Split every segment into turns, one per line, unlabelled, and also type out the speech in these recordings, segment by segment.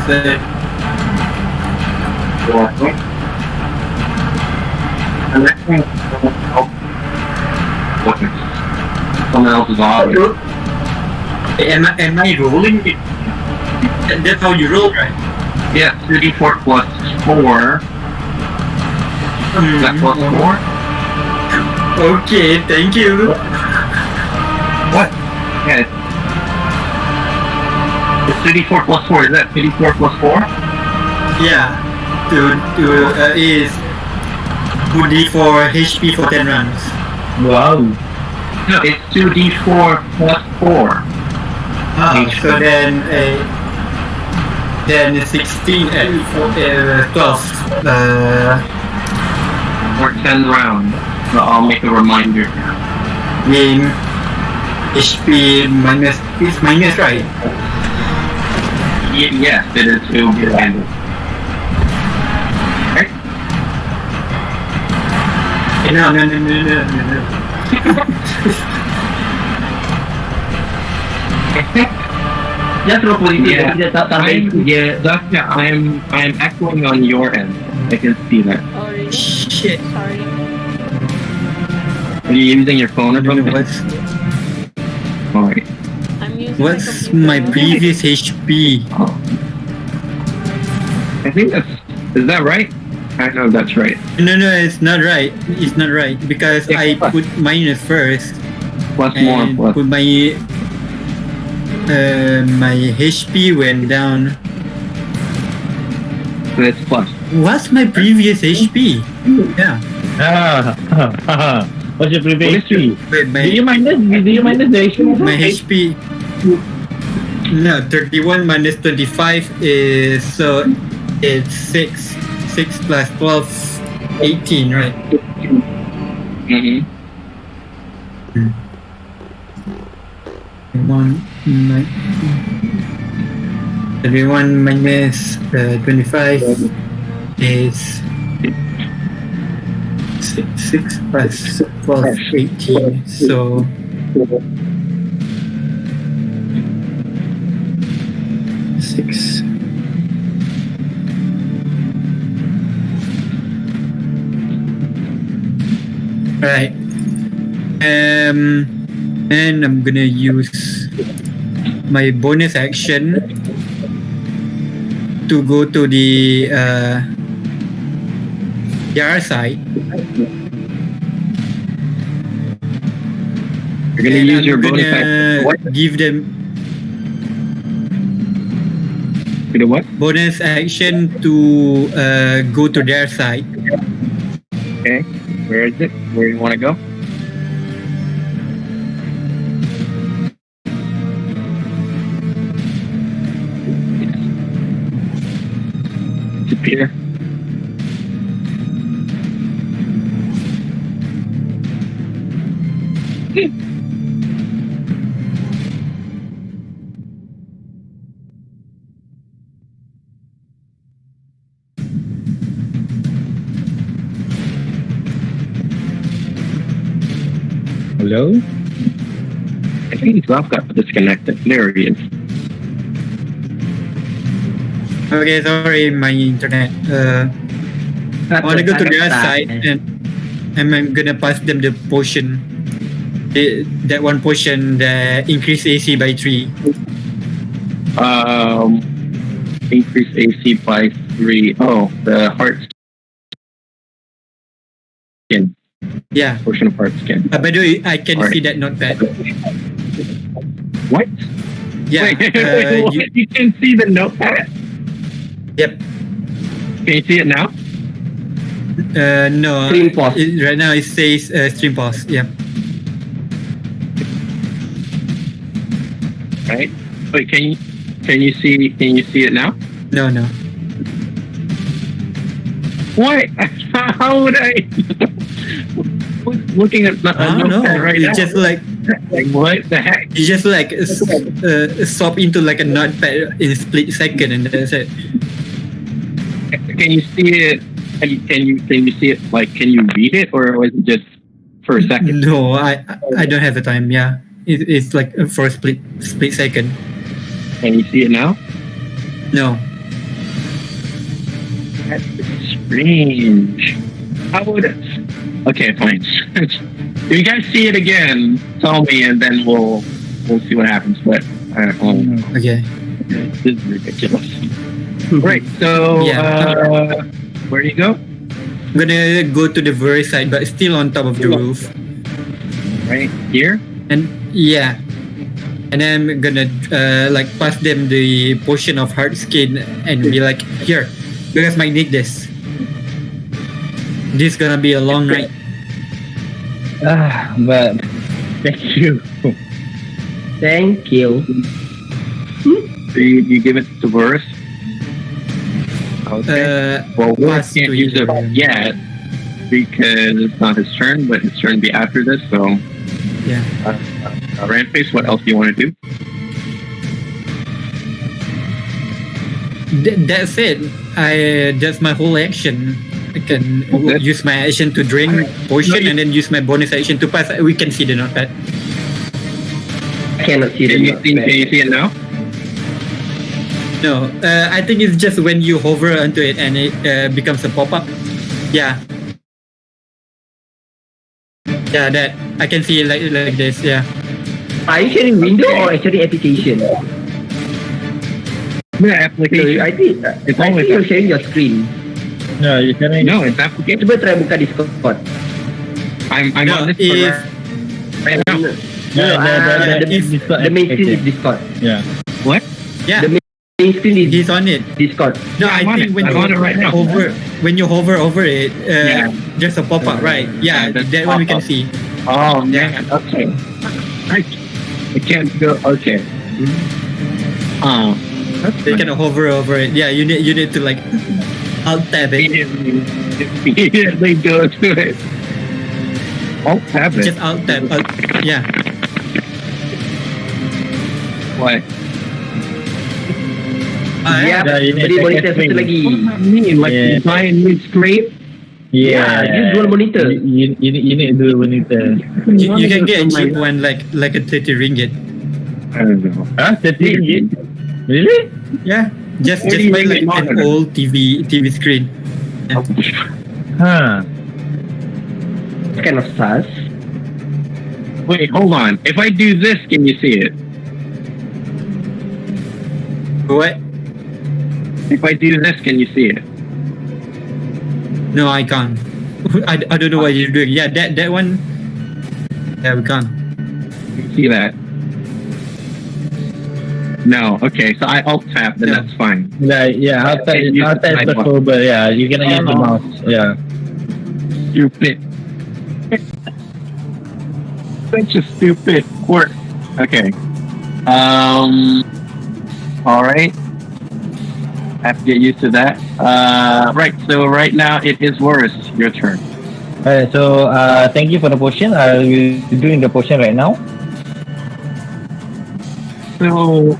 say.
Someone else's audio.
Am I rolling it? That's how you roll, right?
Yeah, 2d4 plus 4. Is that plus 4?
Okay, thank you.
What? Yeah. It's 2d4 plus 4. Is that 2d4 plus 4?
Yeah. Is 2d for HP for 10 rounds.
Wow.
No, it's 2d4 plus 4.
So then 16 and 12.
Or 10 rounds. So I'll make a reminder.
Mean HP minus is minus, right?
Yes, it is 2 behind it. Right?
No.
Just roll positif.
Yeah.
Tidak sampai.
I'm echoing on your end. I can see that.
Oh, really?
Shit.
Sorry.
Are you using your phone or something? Alright.
I'm using
What's
my
my
computer.
previous HP?
I think is that right? I know that's right.
No, it's not right. It's not right because
Yeah,
I
plus.
put minus first
Plus more
and
plus.
put my HP went down.
So it's plus.
What's my previous HP? Yeah.
What's your previous HP?
Wait,
Do you minus the HP?
my HP. No, 31 minus 25 is so it's 6 plus 12, 18, right?
Mm-hmm.
31 minus 25 is 6 plus 12, 18. So 6. Right. And I'm gonna use my bonus action to go to the other side.
You're gonna
And
use
I'm
your bonus
gonna
action. What?
give them
To the what?
bonus action to go to their side.
Okay. Where is it? Where do you want to go? Disappear.
Hello?
I think Ralph got disconnected. There he is.
Okay, sorry, my internet. I want to go to the other side and I'm gonna pass them the potion. That one potion that increase AC by 3.
Increase AC by 3. Oh, the heart skin.
Yeah.
Portion of heart skin.
By the way, I can
Alright.
see that notepad.
What?
Yeah.
Wait, you can see the notepad?
Yep.
Can you see it now?
No.
Stream pause.
Right now it says stream pause. Yeah.
Right? Wait, can you see it now?
No.
What? How would I? Looking at the
I don't know.
notepad right now.
It's just like
what the heck?
you just like swap into like a notepad in a split second and that's it.
Can you see it? Can you see it? Like, can you read it, or was it just for a second?
No, I don't have the time. Yeah, it's like for a split second.
Can you see it now?
No.
That's strange. How would it? Okay, fine. If you guys see it again, tell me, and then we'll see what happens. But
Okay.
this is ridiculous. Right. So where do you go?
I'm gonna go to the very side, but still on top of the roof.
Right here.
And yeah. And then I'm gonna like pass them the potion of hard skin and be like, here, you guys might need this. This is gonna be a long night.
But thank you.
Thank you.
So you give it to Boris. Okay. Well, we
pass
can't
to
use it
you.
yet because it's not his turn, but his turn will be after this. So,
Yeah.
Rampage, what else do you want to do?
That's it. That's my whole action. I can
Okay.
use my action to drink potion and then use my bonus action to pass. We can see the notepad.
I cannot see
Can you
the
see, can you see it now?
No, I think it's just when you hover onto it and it becomes a pop-up. Yeah. Yeah, that I can see it like this. Yeah.
Are you sharing window or actually application?
Yeah,
So
application.
I think
It's
I
always
think you're sharing your screen.
No, you can.
No, it's application.
Coba try buka Discord.
I'm
No,
on this
if
right now.
The main screen is Discord.
Yeah.
What?
yeah,
The main screen is
he's on it.
Discord.
No,
I'm
I
on
think
it.
when
I'm
you
on it right now.
hover over it,
Yeah.
there's a pop-up, right? Yeah,
there's
that one we can
pop-up.
see.
Oh
Yeah.
man. Okay. I can't go. Okay. That's
They can hover over it. Yeah, you need to like alt tab it.
immediately go to it. Alt tab it.
Just alt tab. Yeah.
What?
Ya,
Dah, ini
beri
second
monitor
screen.
satu lagi.
What does that mean? Like
Yeah.
design new screen?
Yeah, you dual monitor.
You need dual monitor.
You can get a cheap one like a 30 ringgit.
I don't know.
Huh? 30 ringgit? Really?
Yeah. Just
30
buy like
ringgit
an
monitor.
old TV screen.
Huh.
It's kind of sus.
Wait, hold on. If I do this, can you see it?
What?
If I do this, can you see it?
No, I can't. I don't know what you're doing. Yeah, that one. Yeah, we can't.
Can you see that? No. Okay, so I alt tap, then
Yeah.
that's fine.
Yeah, outside
Use the
is
side button.
preferable. Yeah, you're gonna use the
Oh.
mouse. Yeah.
Stupid. Such a stupid quirk. Okay. All right. Have to get used to that. Right. So right now it is worse. Your turn.
Alright, so thank you for the potion. I will be doing the potion right now.
So.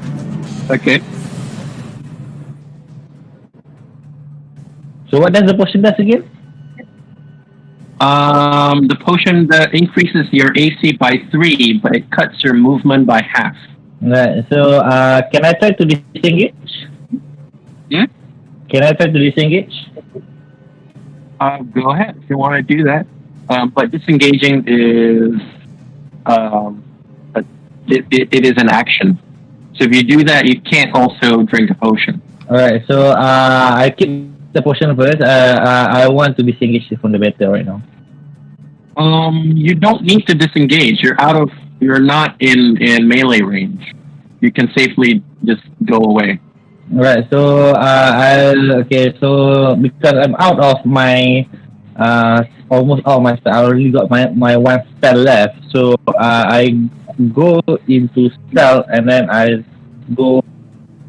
Okay.
So what does the potion does again?
The potion that increases your AC by 3, but it cuts your movement by half.
Right. So can I try to disengage?
Yeah.
Can I try to disengage?
Go ahead if you want to do that. But disengaging is it is an action. So if you do that, you can't also drink a potion.
Alright. So I keep the potion first. I want to disengage from the battle right now.
You don't need to disengage. You're not in melee range. You can safely just go away.
Alright. So So because I'm out of my almost all my spell, I already got my one spell left. So I go into stealth and then I go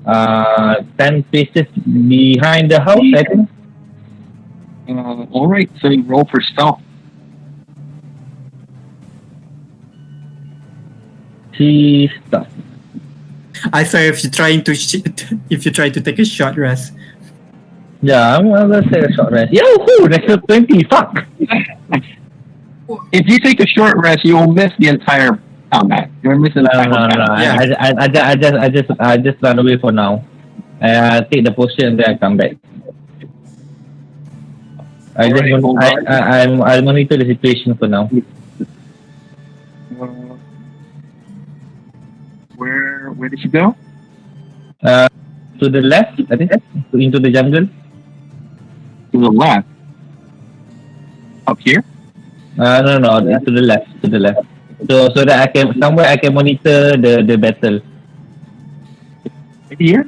10 paces behind the house, I think.
All right. So you roll for stealth.
See stuff.
I saw if you're trying to if you try to take a shot, Ras.
Yeah, I'm gonna take a short rest. Yahoo! That's a 20. Fuck.
If you take a short rest, you will miss the entire combat. You'll miss the
No.
entire combat.
I just run away for now. I take the potion and then I come back.
Alright, hold on.
I'll monitor the situation for now.
Where did you go?
To the left, I think, into the jungle.
To the left. Up here?
No, to the left, So that I can monitor the battle.
Here?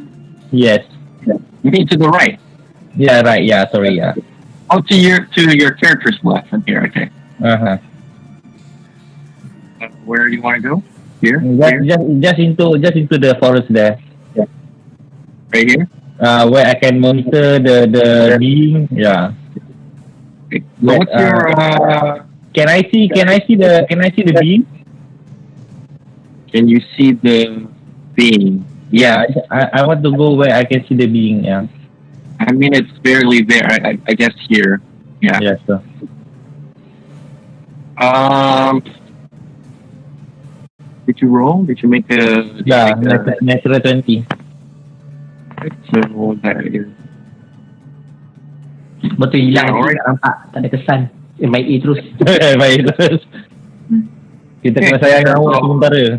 Yes.
You mean to the right?
Yeah, right. Yeah, sorry. Yeah.
Oh, to your character's left from here. Okay. Where do you want to go? Here?
Just into the forest there.
Right here?
Where I can monitor the being. Yeah.
Okay. So what's your
Can I see the being?
Can you see the being?
Yeah, I want to go where I can see the being. Yeah.
I mean, it's barely there. I guess here. Yeah.
Yes, sir.
Did you roll? Did you make a?
Yeah, natural 20.
So that is.
Betul hilang
Yeah, alright.
tak nampak, tak ada kesan. Main A terus.
Baik terus. Kita kena sayang awak sementara.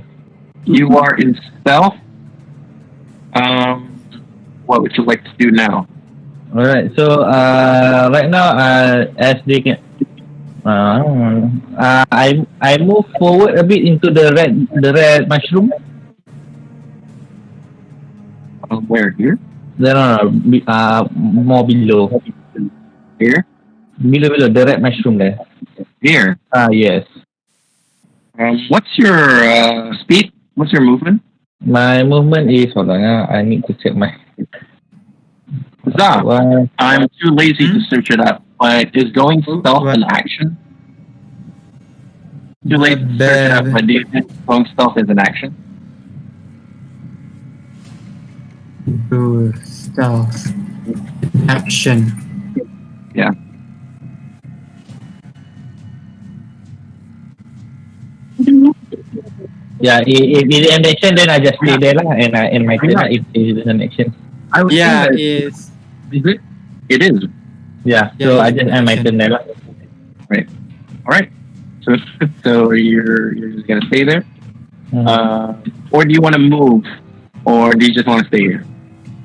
You are in stealth. What would you like to do now?
Alright, so right now as they can, I move forward a bit into the red mushroom.
Where here?
No, more below.
Here?
Below the red mushroom there.
Here.
Yes.
What's your speed? What's your movement?
My movement is, hold on, I need to check my.
Zah, I'm too lazy to search it up, but is going stealth an action? Too lazy to search it up, but do you think going stealth is an action?
Stealth. Action.
Yeah.
Yeah, if it is an action, then I just stay there lah, and I end my turn if it is an action.
Yeah, it's.
Is it? It is.
Yeah, so I just end my turn there lah.
Right. All right. So you're just gonna stay there, or do you want to move, or do you just want to stay here?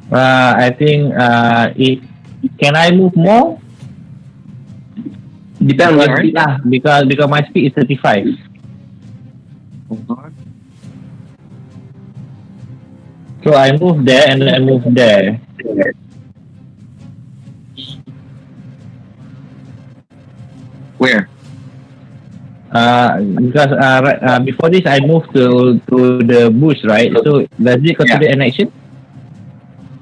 I think can I move more?
Depends on speed lah.
Because my speed is 35.
Hold on.
So I move there and then I move there.
Where?
Because before this I moved to the bush, right? So does it consider an action?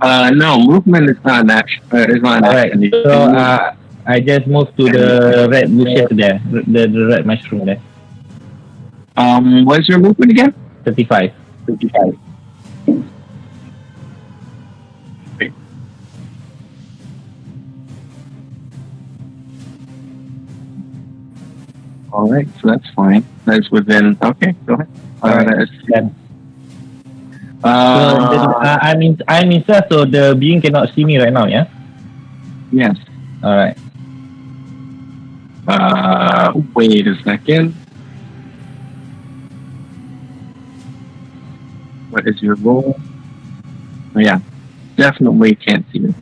No, movement is not an action. It's not an action.
So I just moved to the red bushes there, the red mushroom there.
What's your movement again?
35.
All right, so that's fine. That's within. Okay, go ahead.
I'm inside, so the being cannot see me right now. Yeah.
Yes.
All right.
Wait a second. What is your role? Oh, yeah, definitely can't see it.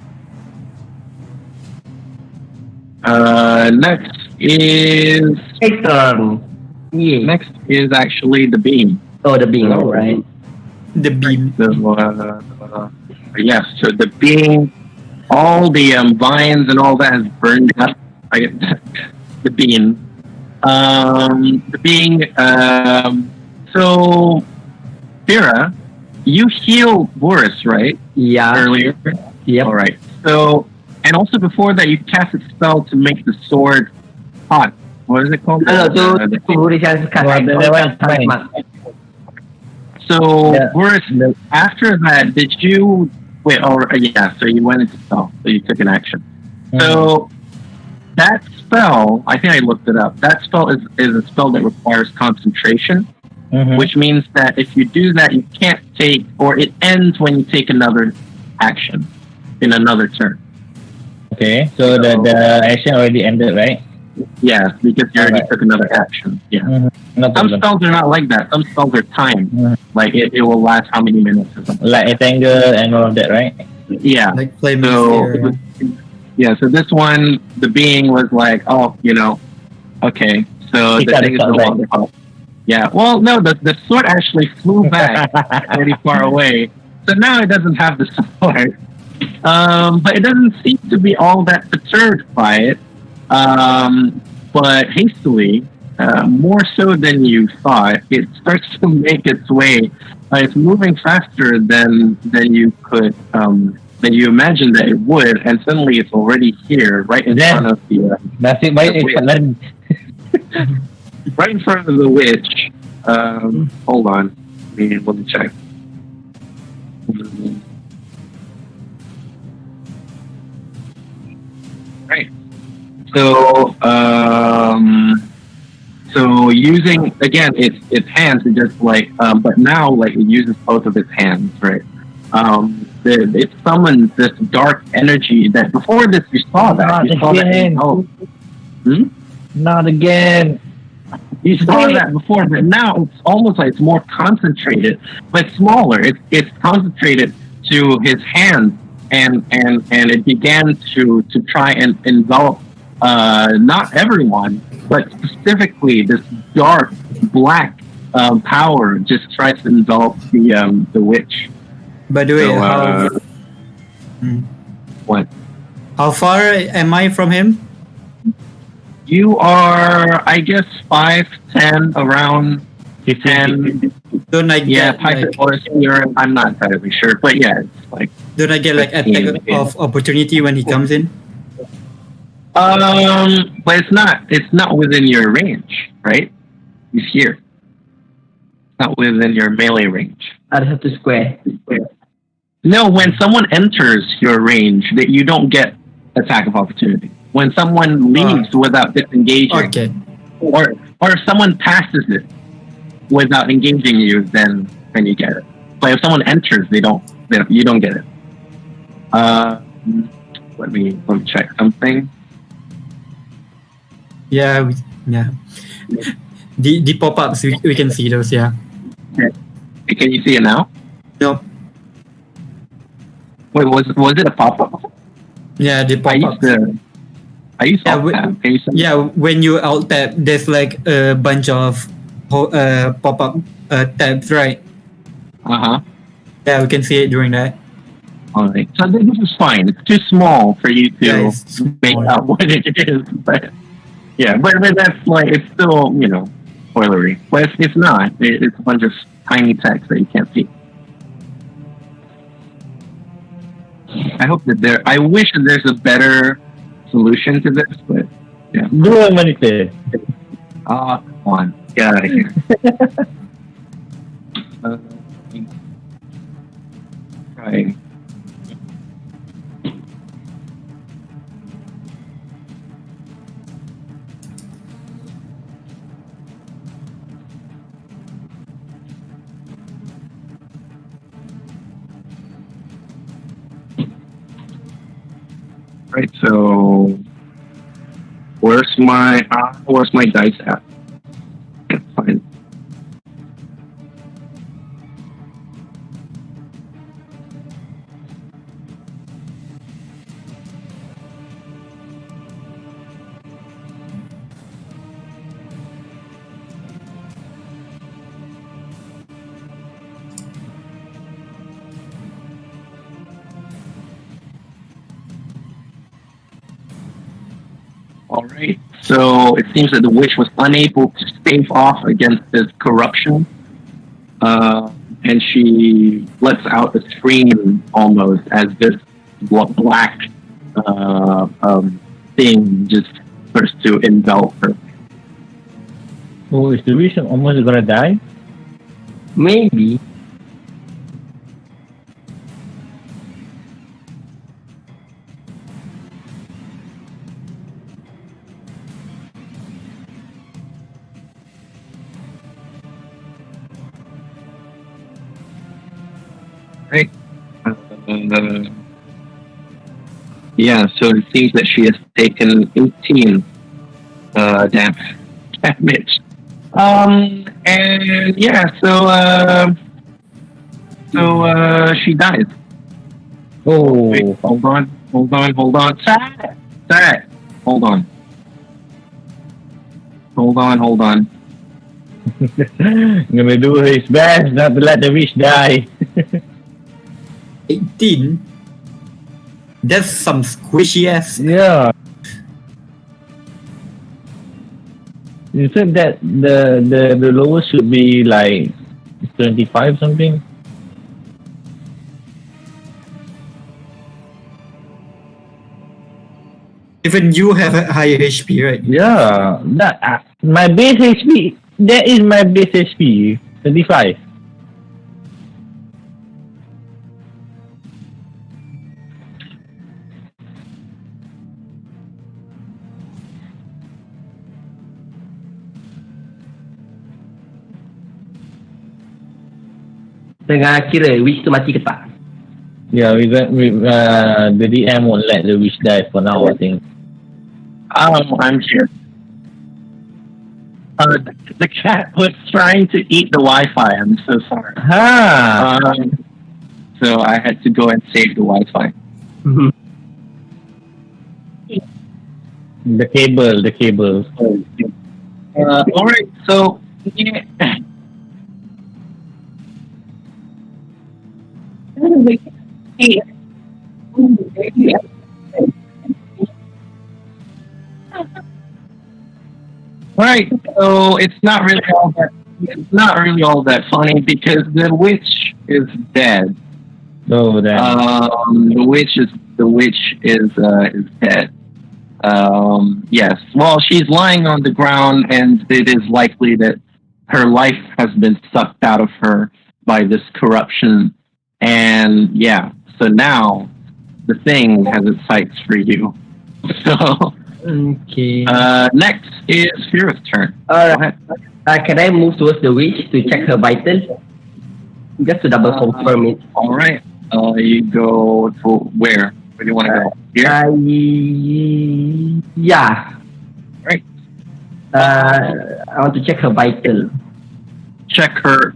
Next is next is actually the beam.
Oh, the beam. All right.
The beam.
Yes, so the beam, all the vines and all that has burned up. The beam. The being. So, Vera, you healed Boris, right?
Yeah.
Earlier.
Yep.
All right. So, and also before that, you cast a spell to make the sword hot. What is it called? So, Boris, after that, did you wait? So you went into spell, so you took an action. So that spell, I think I looked it up. That spell is a spell that requires concentration, which means that if you do that, you can't take, or it ends when you take another action in another turn.
Okay, so the action already ended, right?
Yeah, because you already
Alright.
took another action. Yeah.
No
Some
problem.
spells are not like that. Some spells are timed.
Mhm.
Like it will last how many minutes or something.
Like Entangle and all of that, right?
Yeah.
Like flaming
So
sphere.
yeah, so this one, the being was like, oh, okay, so
He
the
got
thing
it
is no
back.
longer hot. Yeah, well, no, the sword actually flew back pretty far away, so now it doesn't have the sword. But it doesn't seem to be all that perturbed by it. But hastily, more so than you thought, it starts to make its way. It's moving faster than you could than you imagined that it would, and suddenly it's already here, right in
Then-
front of the
Nasib baik
Wait.
Scotland.
right in front of the witch. Hold on, let me check. Right. So, so using again its hands, it just but now like it uses both of its hands, right? It summons this dark energy that before this you saw that
Not
you saw that.
again.
Oh,
Not again.
you saw that before, but now it's almost like it's more concentrated, but smaller. It's concentrated to his hands, and it began to try and envelop not everyone, but specifically this dark black power just tries to envelop the witch.
By the way,
So, what?
how far am I from him?
You are, I guess, 5'10", around 10.
Don't I
Yeah,
get
Python
like,
or Sierra, I'm not entirely sure, but yeah, it's like.
don't I get like attack of opportunity when he comes in?
But it's not within your range, right? He's here. It's not within your melee range.
Ada satu square.
No, when someone enters your range, that you don't get attack of opportunity. When someone leaves without disengaging,
Okay.
or if someone passes it without engaging you, then you get it. But if someone enters, you don't get it. Let me check something.
Yeah, the pop-ups we can see those. Yeah.
Can you see it now?
No.
Wait, was it a pop-up?
Yeah, the pop-ups.
I used to.
Yeah,
Can you see?
Yeah, when you alt tab, there's like a bunch of pop-up tabs, right? Yeah, we can see it during that.
Alright, so this is fine. It's too small for you to
Yeah, it's
make
small.
out what it is, but yeah, but that's like it's still spoilery. But it's not. It's a bunch of tiny text that you can't see. I hope that I wish that there's a better solution to this, but yeah.
2 menit eh.
Come on, get out of here. Right. Right, so where's my dice at? Can't find it. All right. So it seems that the witch was unable to stave off against this corruption, and she lets out a scream almost as this black thing just starts to envelop her.
Oh, is the vision almost gonna die?
Maybe.
Right. Yeah, so it seems that she has taken 18 damage. And yeah, so she dies.
Oh,
Wait, hold on. Sad. Hold on.
gonna do his best not to let the witch die.
18. That's some squishy ass.
Yeah. You said that the lowest should be like 25 something.
Even you have a higher HP, right?
Yeah, that my base HP. That is my base HP. 35.
Tengah kira witch tu mati ke tak?
Yeah, the DM won't let the witch die for now. I think.
I'm here. The cat was trying to eat the Wi-Fi. I'm so sorry. So I had to go and save the Wi-Fi.
The cable.
All right. So yeah. Right, so it's not really all that funny because the witch is dead.
So then,
The witch is dead. Yes. Well, she's lying on the ground, and it is likely that her life has been sucked out of her by this corruption. And yeah, so now the thing has its sights for you. So.
Okay.
Next is Fira's turn.
Alright. Can I move towards the witch to check her vital? Just to double confirm it.
All right. You go to where? Where do you want to go? Here.
Yeah.
Right.
I want to check her vital.
Check her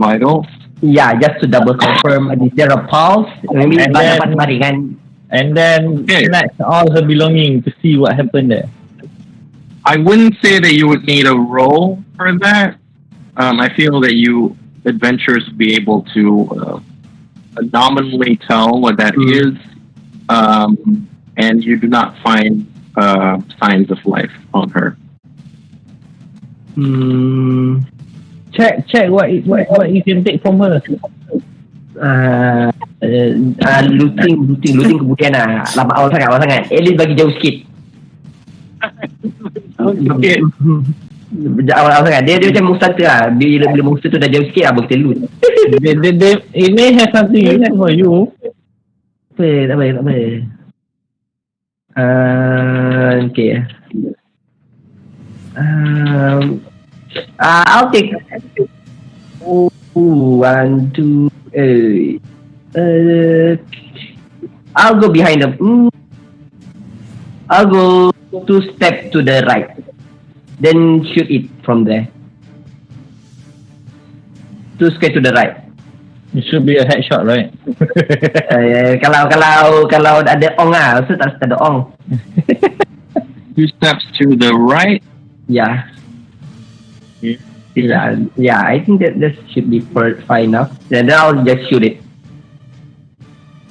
vitals.
Yeah, just to double confirm. Is there a pulse? Maybe
And
dapat baringan.
and then snatch all her belongings to see what happened there.
I wouldn't say that you would need a roll for that. I feel that you adventurers would be able to nominally tell what that is, and you do not find signs of life on her.
Check what you can take from her.
Looting kemudian lama awal sangat. At least bagi jauh sikit.
Okay.
Awal sangat. Dia macam monster lah. Bila monster tu dah jauh sikit, abang kita loot.
It may have something useful for you.
Tak apa. Okay. I'll take 1, 2. I'll go behind them. I'll go 2 steps to the right, then shoot it from there. 2 steps to the right.
It should be a headshot, right?
Kalau ada ong lah, so tak ada ong.
2 steps to the right.
Yeah. Yeah, I think that should be fine enough. Then I'll just shoot it.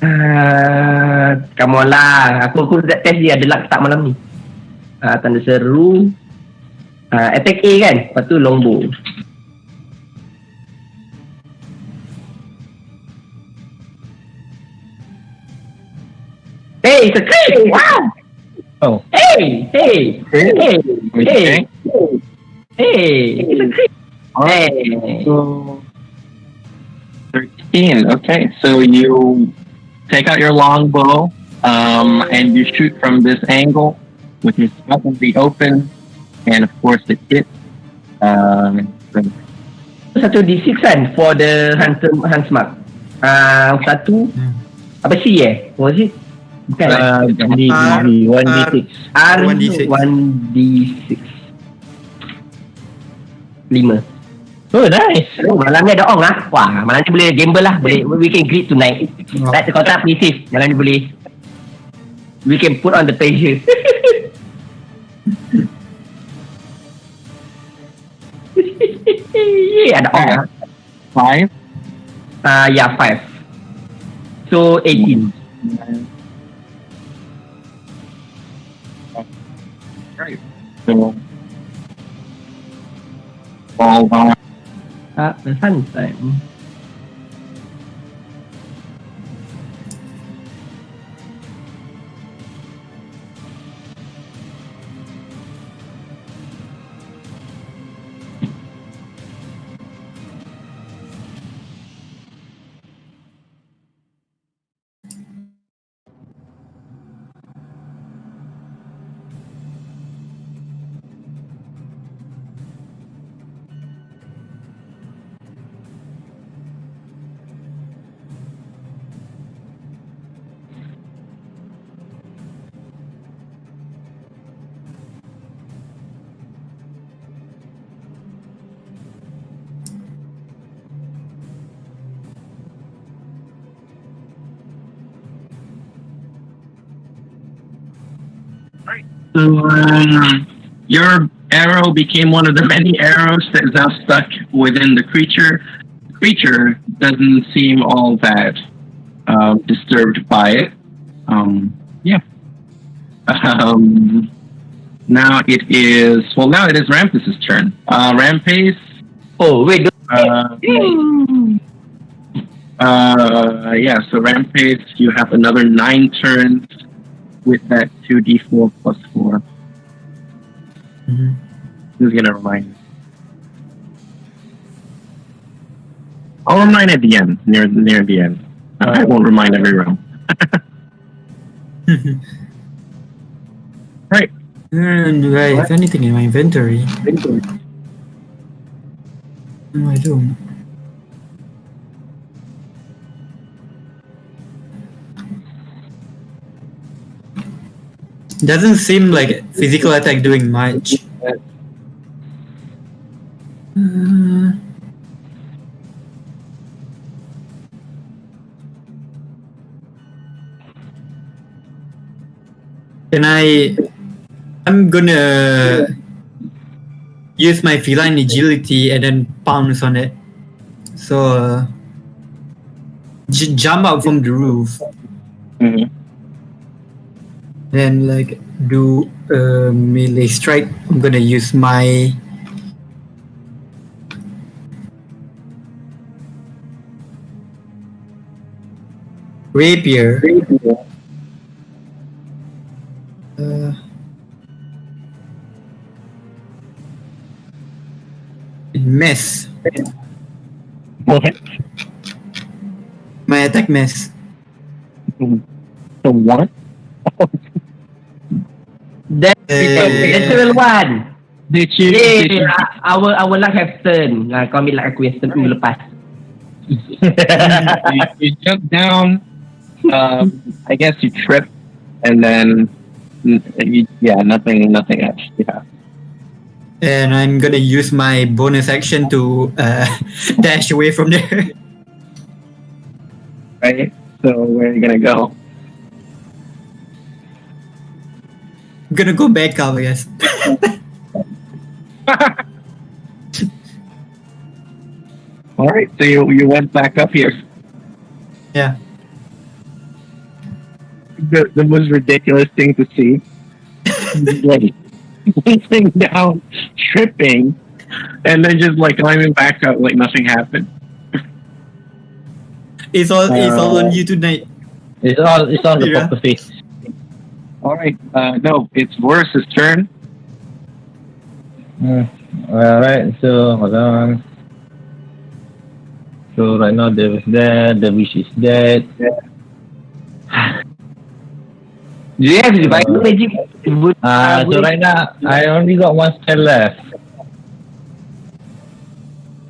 Come on lah. Aku test dia ada luck tak malam ni. Tanda seru. Attack A kan? Lepas tu longbow. Hey, it's a crit! Wow!
Oh.
Hey! It's a crit! Hey!
So 13. Okay, so you take out your longbow, and you shoot from this angle, which is out in the open, and of course it hits.
1d6 kan for the hunts mark. 1 apa C was it? Bukan.
D 1d6.
R
1d6.
1d6. 5.
Oh, nice.
Oh, malam ni ada ong lah. Wah, malam ni boleh gamble lah. Boleh, we can greet tonight. That's the contact PC. Malam ni boleh. We can put on the pressure. Ada ong lah.
5.
Yeah, 5. So, 18.
Right. So, all
The sun time.
So, your arrow became one of the many arrows that is now stuck within the creature. The creature doesn't seem all that disturbed by it. Yeah. Now it is Rampus's turn. Rampace.
Oh, wait.
Yeah. So Rampace, you have another 9 turns with that 2d4 plus 4.
Mm-hmm.
Who's gonna remind me? I'll remind at the end, near the end. I won't remind every round. Right.
Do I have anything in my inventory? No, I don't. Doesn't seem like physical attack doing much. I'm gonna use my feline agility and then pounce on it. So jump out from the roof.
Mm-hmm.
Then like do a melee strike. I'm gonna use my rapier. Miss.
Okay.
My attack miss.
So what?
That's level 1.
Did you?
Our luck have turned. Kau ambil luck aku yang turn 2 lepas.
you jump down. I guess you trip, and then nothing actually happened.
And I'm gonna use my bonus action to dash away from there.
Right. So where are you gonna go?
I'm gonna go back up, I guess.
All right. So you went back up here.
Yeah.
The most ridiculous thing to see. Like leaping down, tripping, and then just like climbing back up like nothing happened.
It's all on you tonight.
It's on the poker face.
All right. No, it's Boris's turn.
Alright, so hold on. So right now Dev is dead, the wish is dead.
Do you have revive magic?
So right now I only got 1 spell left.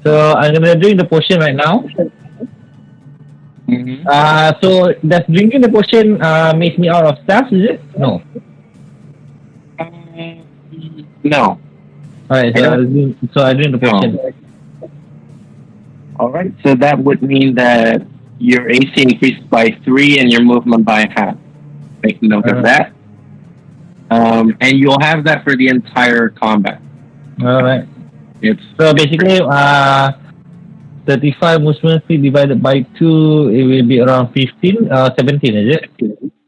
So I'm gonna drink the potion right now. So does drinking the potion makes me out of stuff? Is it? No.
No.
Alright, so I drink the potion.
All right. So that would mean that your AC increased by 3 and your movement by half. Make note of that. And you'll have that for the entire combat.
Alright.
It's
So basically, 35 movement speed divided by 2, it will be around 15, 17, is it?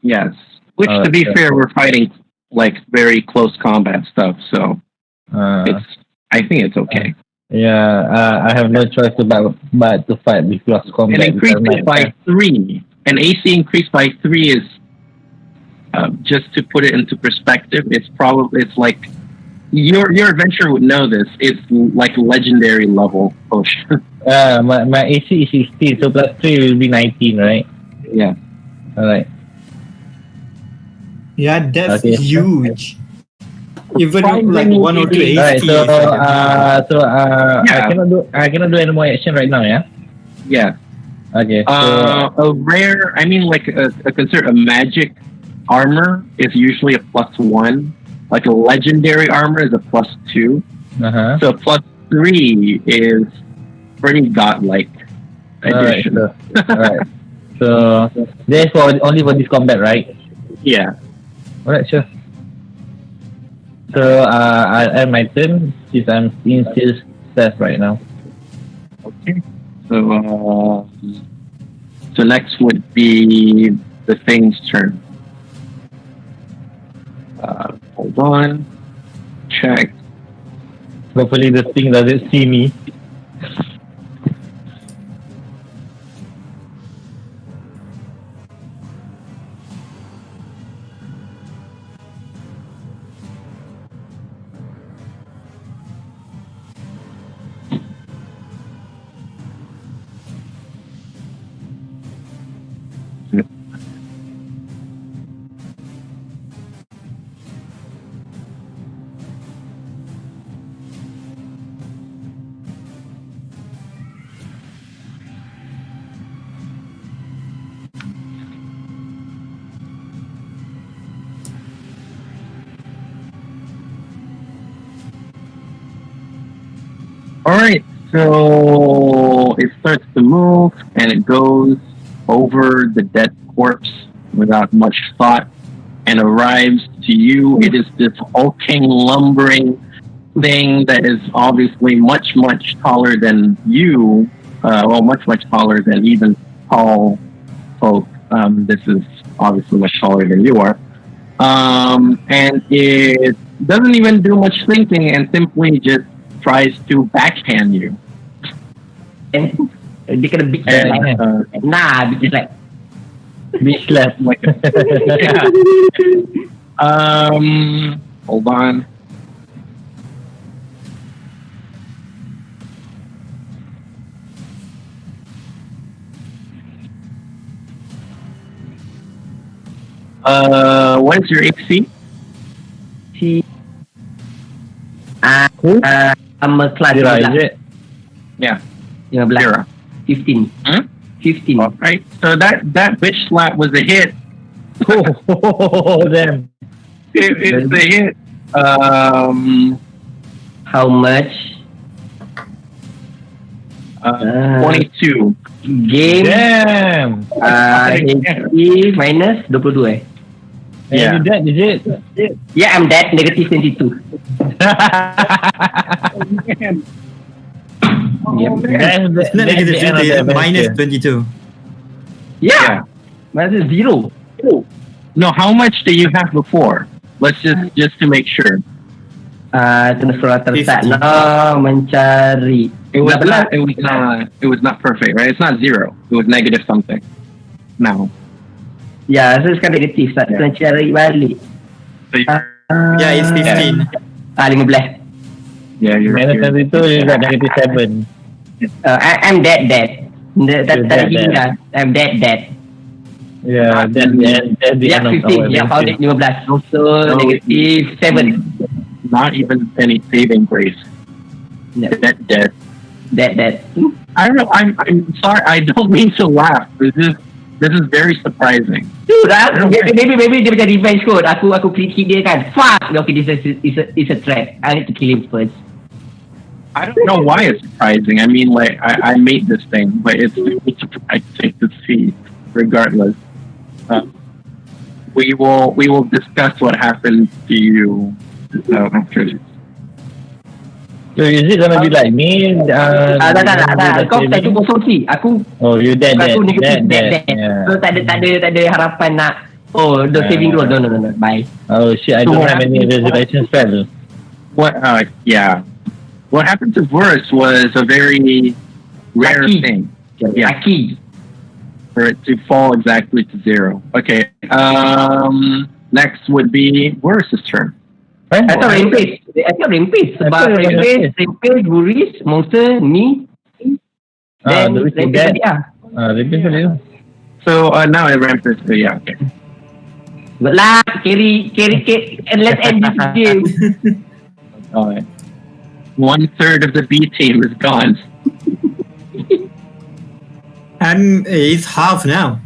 yes. Which, to be fair, we're fighting like very close combat stuff, so it's. I think it's okay.
I have no choice but to fight with close combat.
And increase it by 3. An AC increase by 3 is just to put it into perspective. It's like your adventurer would know this. It's like legendary level potion.
My AC is 16, so plus 3 will be 19, right?
Yeah.
Alright.
Yeah, that's
Okay.
huge. Even
Probably
like 1 or 2 AC.
Alright, so
Yeah.
I cannot do any more action right now, yeah?
Yeah.
Okay.
A rare, I mean, like a magic armor is usually a +1. Like a legendary armor is a +2. So +3 is pretty godlike addition.
Alright. So that's only for this combat, right?
Yeah.
Alright, sure. So I'll end my turn since I'm in still stealth right now.
Okay. So next would be the thing's turn. Hold on. Check.
Hopefully the thing doesn't see me.
Alright, so it starts to move and it goes over the dead corpse without much thought and arrives to you. It is this hulking, lumbering thing that is obviously much taller than you. Much taller than even tall folk. This is obviously much taller than you are. And it doesn't even do much thinking and simply just tries to backhand you.
Dia kena big slap. Big slap.
Big slap.
Like hold on. What is your AC?
Armor class
Zira, is it?
Yeah.
15.
Zira.
15. 15.
Alright, so that bitch slap was a hit.
Oh, damn.
It's a hit.
How much?
22.
Game.
Damn.
HP minus 22 eh?
Yeah.
You dead, is it?
Yeah, I'm dead. Negative 22.
It's not negative 20, minus 22.
Yeah. Minus 0.
No, how much do you have before? Let's just to make sure.
Kena scroll atas start. No, mencari.
It was not perfect, right? It's not 0. It was negative something. No.
Ya, so sekarang negatif. Tak kena cari balik.
So
Yeah, it's 15.
15.
yeah, you're
Minus 22, you got negative 7.
I'm dead. Tadi dah. I'm dead.
Yeah, that's the
Yeah,
end of
15. Yeah, found it 15. So negative 7.
not even any saving grace.
No.
Dead.
that
I don't know. I'm sorry. I don't mean to laugh. This is very surprising.
dude, maybe dia macam revenge kot. Aku hit dia kan. Fuck. Okay, this is a threat. I need to kill him first.
I don't know why it's surprising. I mean, like I made this thing, but it's surprising to see. Regardless, we will discuss what happened to you after this.
So is it gonna be like me?
Tak. Kau tak tu kosong si. Aku
Oh, you dead.
aku negatif dead.
Yeah.
So tak ada harapan nak the saving roll. No. Bye.
Oh shit! I
So
don't
what
have any
happened-
resurrection spell.
What? Yeah. What happened to Vorus was a very rare
Lucky.
thing. Yeah,
Aki.
for it to fall exactly to 0. Okay. Next would be Vorus's turn.
Atau rampage. Sebab rampage, Guris, monster, ni. Then
Guris is
rampage
dead.
tadi
So now it ramped. So yeah. Okay.
Good luck, carry, and let's end this game.
Alright. 1/3 of the B team is gone.
It's half now.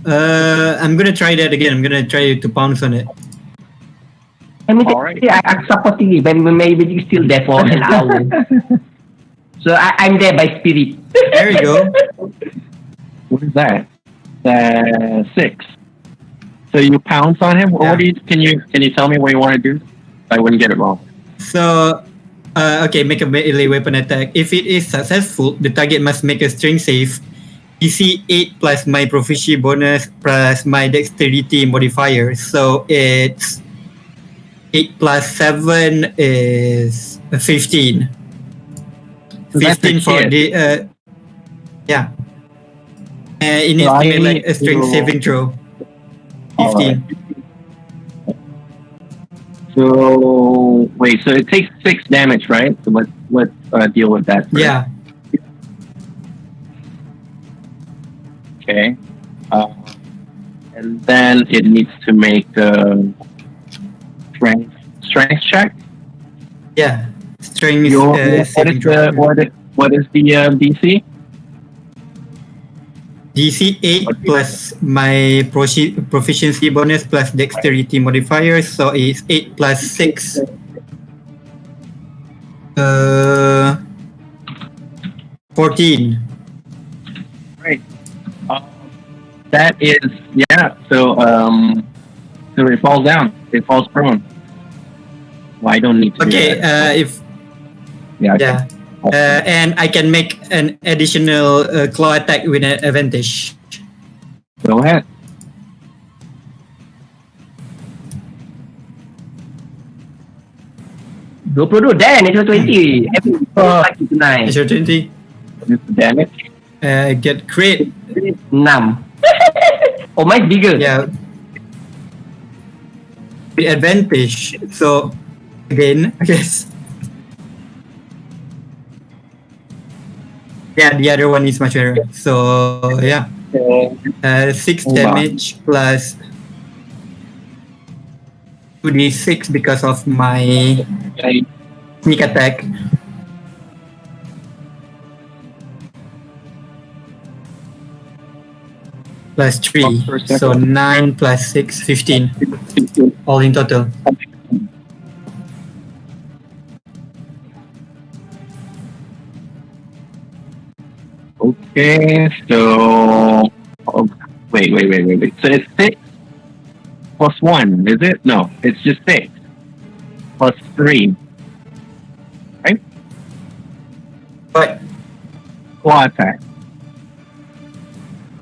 I'm gonna try that again. I'm gonna try to pounce on it.
I mean,
Alright.
I'm supporting it, but maybe it's still there for an hour. So I'm there by spirit.
There we go.
What is that? 6. So you pounce on him.
Yeah.
What do you? Can you tell me what you want to do? I wouldn't get it wrong.
So, okay, make a melee weapon attack. If it is successful, the target must make a strength save. DC 8 plus my proficiency bonus plus my dexterity modifier. So it's 8 plus 7 is 15.
So that's
15
a
for
hit.
the yeah. It needs to be like a strength saving throw. 15.
So wait, so it takes 6 damage, right? So let's deal with that first.
Yeah.
Okay. And then it needs to make a strength check.
Yeah. Strength saving throw.
What is the DC?
DC 8 plus my proficiency bonus plus dexterity modifier, so it's 8 plus 6. 14.
Right. That is So so it falls down. It falls prone. Well, I don't need to.
Okay,
do that.
if
Yeah.
and I can make an additional claw attack with an advantage.
Go ahead.
Then it's 20. Every tonight.
Is your 20?
What's the damage?
Get crit.
6. Oh, mine's bigger.
Yeah. The advantage. So again, I guess. Yeah, the other one is much better. So yeah, 6
Hold on.
damage plus 2d6 because of my
Okay.
sneak attack. Plus 3. So 9 plus 6, 15. All in total.
Okay, so wait. So it's 6 plus 1, is it? No, it's just 6 plus 3. Right?
But
Claw attack.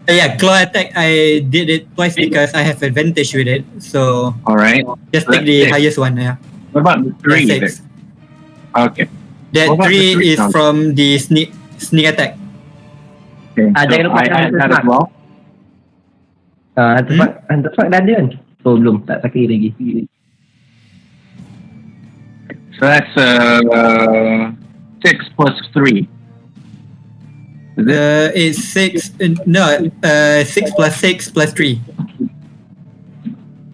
yeah, claw attack, I did it twice because I have advantage with it. So
All right.
just
So
take the
that's 6.
highest one. Yeah,
What about the 3?
That's 6.
Okay.
That
What about the
3
three
is
sound?
from the sneak attack.
Okay.
Jangan
So
lupa
I add that as well.
Hantar fuck dah ada kan? Oh, belum. Tak pakai lagi.
So that's 6 plus 3. Is it?
It's 6. No, 6 plus 6 plus 3.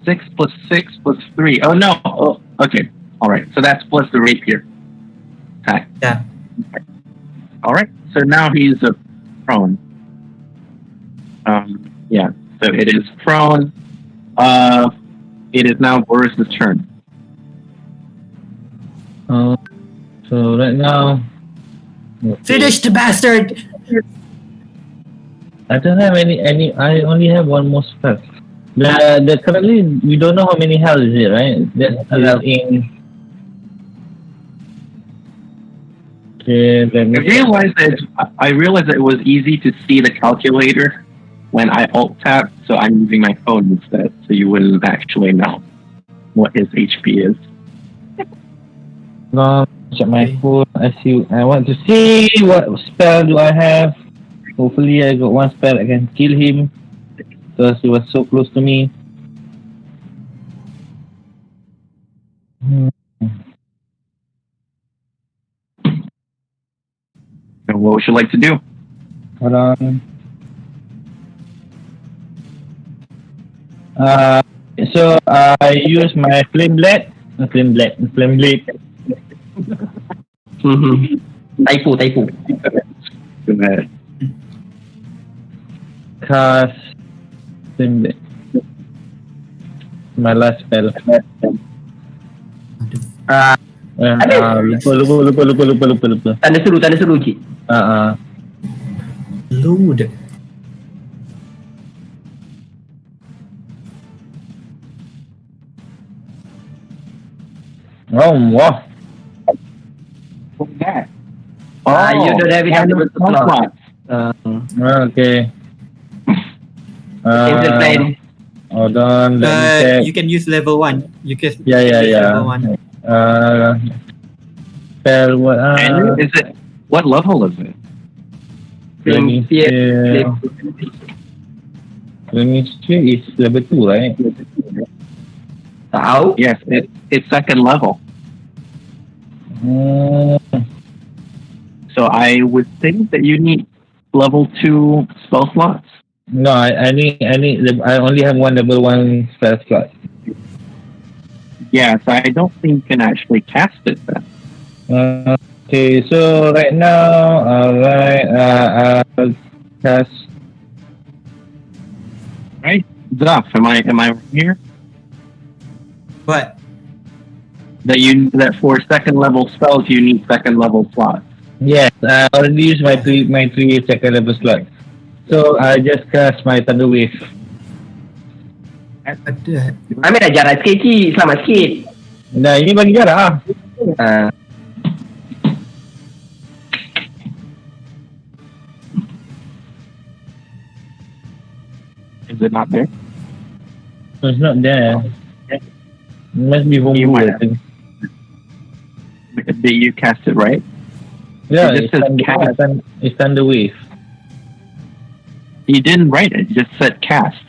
6 plus 6 plus 3. Oh no. Oh, okay. All right. So that's plus the rapier attack.
Yeah.
All right. So now he's prone. Yeah. So it is prone. It is now Boris's turn.
So right now,
Finish the bastard!
I don't have any. I only have one more spell. The currently we don't know how many health is it, right? That's in. Okay, let me.
I realized that it was easy to see the calculator when I alt tap, so I'm using my phone instead, so you wouldn't actually know what his HP is.
No, check my phone. I want to see what spell do I have. Hopefully, I got one spell that can kill him because he was so close to me.
So what would you like to do?
Hold on. So I use my flame blade.
Typo.
Go ahead.
Cast flame blade. My last spell. Lupa.
Tanda seru cik.
Load.
Oh, wow.
What's that?
You don't have enough double slot.
Okay.
It's the same.
Hold on, let me check.
You can use level 1. You can use
Yeah.
level 1.
Spell what?
And is it? What level is it?
Let me see. It's level 2, right?
Tahu?
Yes, it's second level. So I would think that you need level 2 spell slots.
No, I only have one level 1 spell slot.
Yes, I don't think you can actually cast it then.
Okay, so right now, I'll cast.
Right, Zuff, am I right here?
What?
That for second level spells you need second level slots.
Yes, I already used my three second level slot. So I just cast my Thunder Wave.
Ada.
Amir dah jarak sikit cik. Selamat sikit.
Nah, ini bagi jarak ah.
Is it not there?
So it's not there. It must be home.
You might have. Did you cast it right?
Yeah,
It just says cast.
it's Thunder Wave.
You didn't write it. You just said cast.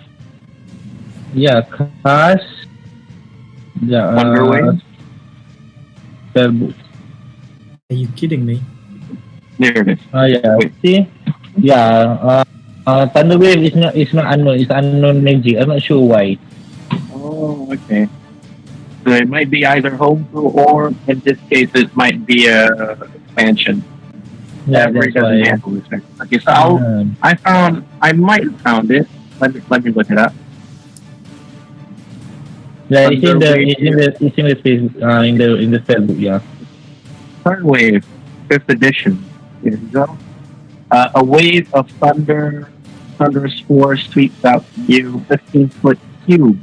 Yeah, cast. Yeah,
Thunder Wave?
Spellbook.
Are you kidding me?
There it is.
Yeah.
Wait.
See? Yeah. Thunder Wave is not unknown. It's unknown magic. I'm not sure why.
Oh, okay. So it might be either homebrew or, in this case, it might be a expansion.
Yeah,
Every
that's
doesn't
why.
handle this thing. Okay, so I might have found it. Let me look it up.
Yeah, it's in the space in the spell book. Yeah.
Third wave, 5th edition. Here you go. A wave of thunderous force sweeps out you, 15-foot cube,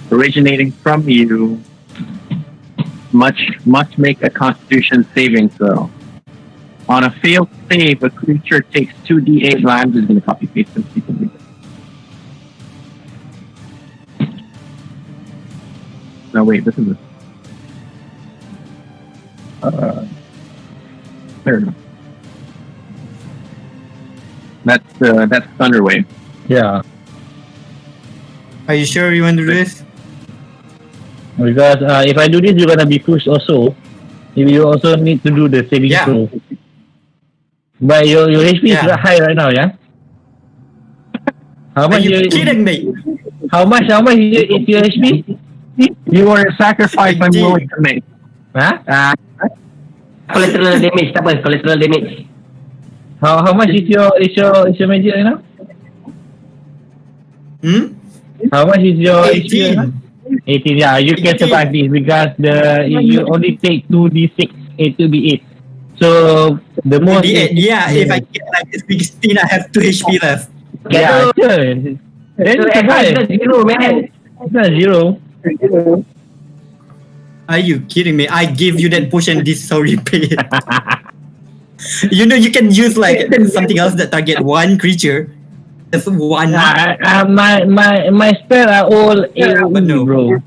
originating from you. Must make a Constitution saving throw. On a failed save, a creature takes 2d8. I'm just going to copy paste this. You can read it. No, wait, this is it. There we go. That's Thunderwave.
Yeah.
Are you sure you want to do this?
Because if I do this, you're gonna be pushed also. You also need to do the saving
Yeah.
throw. But your HP is
Yeah.
high right now, yeah? How
Are
much?
you kidding me?
How much is your HP?
You are a sacrifice I'm willing to make.
Huh?
Collateral damage. Tak apa, collateral damage.
How much is your magic right now? How much is your
18.
HP right now? 18. Yeah, you can
18.
survive this because you only take 2d6 A2b8. So the most
Yeah, if I get like 16, I have 2 HP left.
yeah, sure. Then
So
you
advice
survive.
zero, man.
It's not zero.
Are you kidding me? I give you that potion, this is already paid. You know, you can use like something else that target one creature. Just one.
My spell are all AoE,
but no.
bro.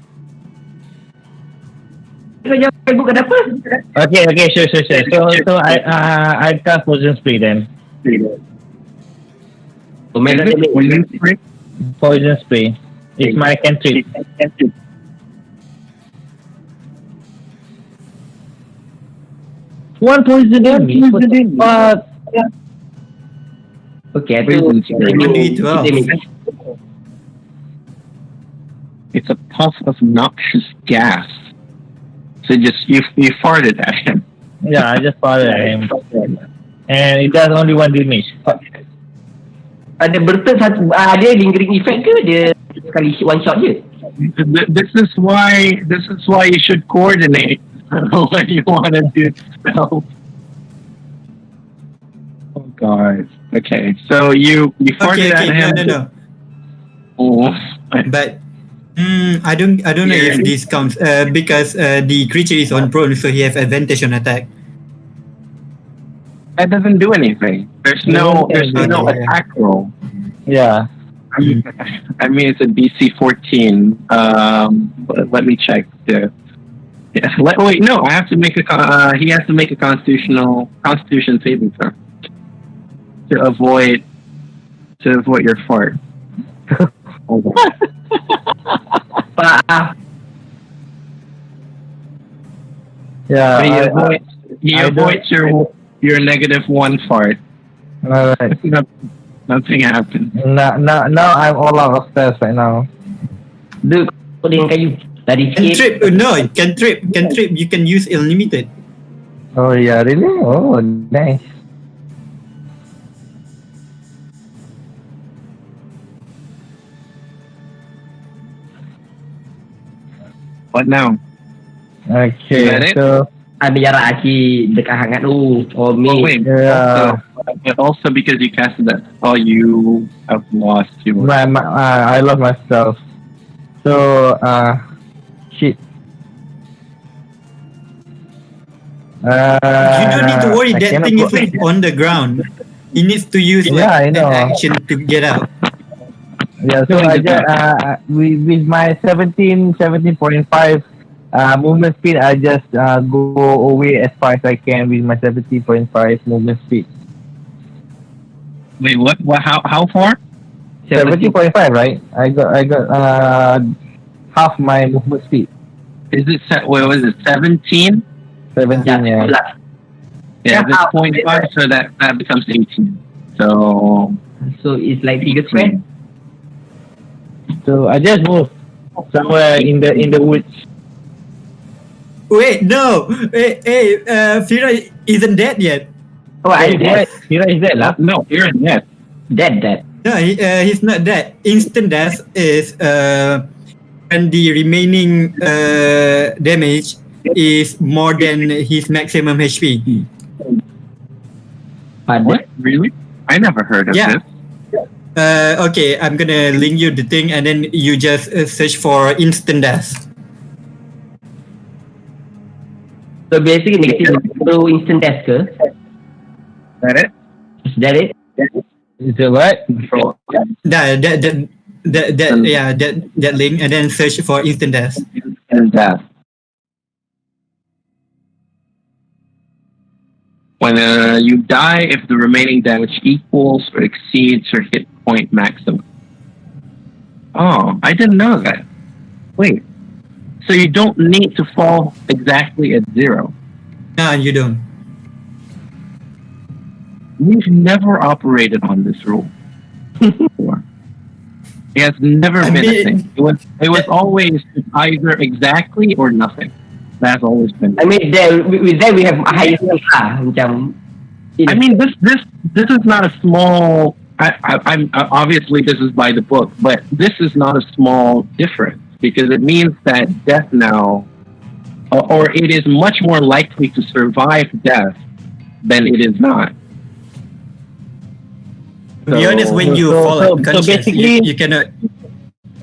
Kau jangan Facebook kenapa?
Okay, sure. So I cast poison spray then.
Oh, man,
Is it poison spray?
Poison spray. It's my cantrip. One poison damage. But
Okay,
Poison
tu
spray.
1d12.
It's a puff of noxious gas. So you farted at him.
yeah, I just fired at him. And it does only one damage.
ada berturn satu, dia lingering effect ke dia sekali one shot je?
This is why you should coordinate when you want to do spells. Oh God. Okay, so you farted at him.
No.
Oh.
But I don't know if this counts because the creature is on prone, so he have advantage on attack.
That doesn't do anything. There's no attack roll.
Yeah.
I mean, it's a DC 14. Let me check. Yeah. Wait, no. I have to make he has to make a Constitution saving throw to avoid your fart. Hold on.
Yeah.
He avoids your -1 fart.
Alright.
Nothing happened.
Now I'm all out of spells right now.
Dia kau dengan kayu dari sikit.
Cantrip. You can use unlimited.
Oh yeah, really? Oh, nice.
What now?
Okay,
Is that it?
so
Ada jarak aki dekat hangat tu. Oh,
Oh, wait.
yeah.
Also because you casted that spell, you have lost your.
I lost myself. So shit.
You don't need to worry.
I
That
cannot
thing is
go-
like on the ground. He needs to use
Yeah, I
an
know.
action to get out.
Yeah, so I just with my 17.5 movement speed, I just go away as far as I can with my 70.5 movement speed.
Wait, what? How far?
70.5, right? I got half my movement speed.
Is it what was it? 17?
17, yeah.
Yeah, that's 0.5, so that becomes 18. So
it's like 3 square.
So I just moved somewhere in the woods.
Wait, no. Hey, Fira isn't dead yet.
Oh, I'm dead.
Hira is dead, lah.
no, you're in yes.
Dead.
No, he's not dead. Instant death is when the remaining damage is more than his maximum HP.
What? Really? I never heard of
Yeah.
this.
Okay, I'm gonna link you the thing, and then you just search for instant death.
So basically negative through instant death ke?
Is that it?
Is that it?
Is it what?
That link, and then search for instant death.
And when you die, if the remaining damage equals or exceeds your hit point maximum. Oh, I didn't know that. Wait. So you don't need to fall exactly at 0.
No, you don't.
We've never operated on this rule before. It has never been a thing. It was always either exactly or nothing. That's always been.
I mean, with that we have highest lah. Macam
I mean, this is not a small. I'm obviously this is by the book, but this is not a small difference because it means that death now, or it is much more likely to survive death than it is not.
To be honest, when you fall unconscious,
basically,
you cannot.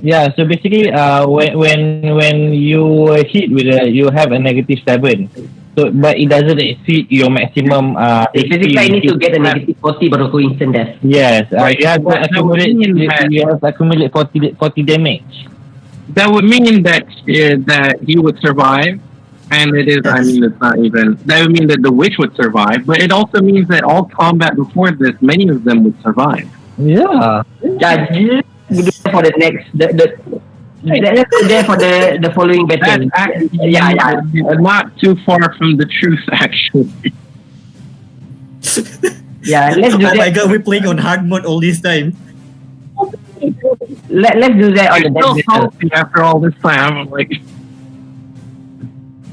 Yeah, so basically, when you hit with you have a -7. So, but it doesn't exceed your maximum.
Basically, I need to get a -40 baru aku instant death.
Yes,
Right.
you have to accumulate. You have to accumulate 40 damage.
That would mean that that he would survive, and it is. I mean, it's not even. That would mean that the witch would survive, but it also means that all combat before this, many of them would survive.
Yeah.
Yeah, for the next let's go there for the following battle.
That's actually not too far from the truth, actually.
Yeah, let's do
Oh my
that.
god, we're playing on hard mode all this time.
Let's do that on
I'm
the
still
next battle.
salty after all this time. I'm like,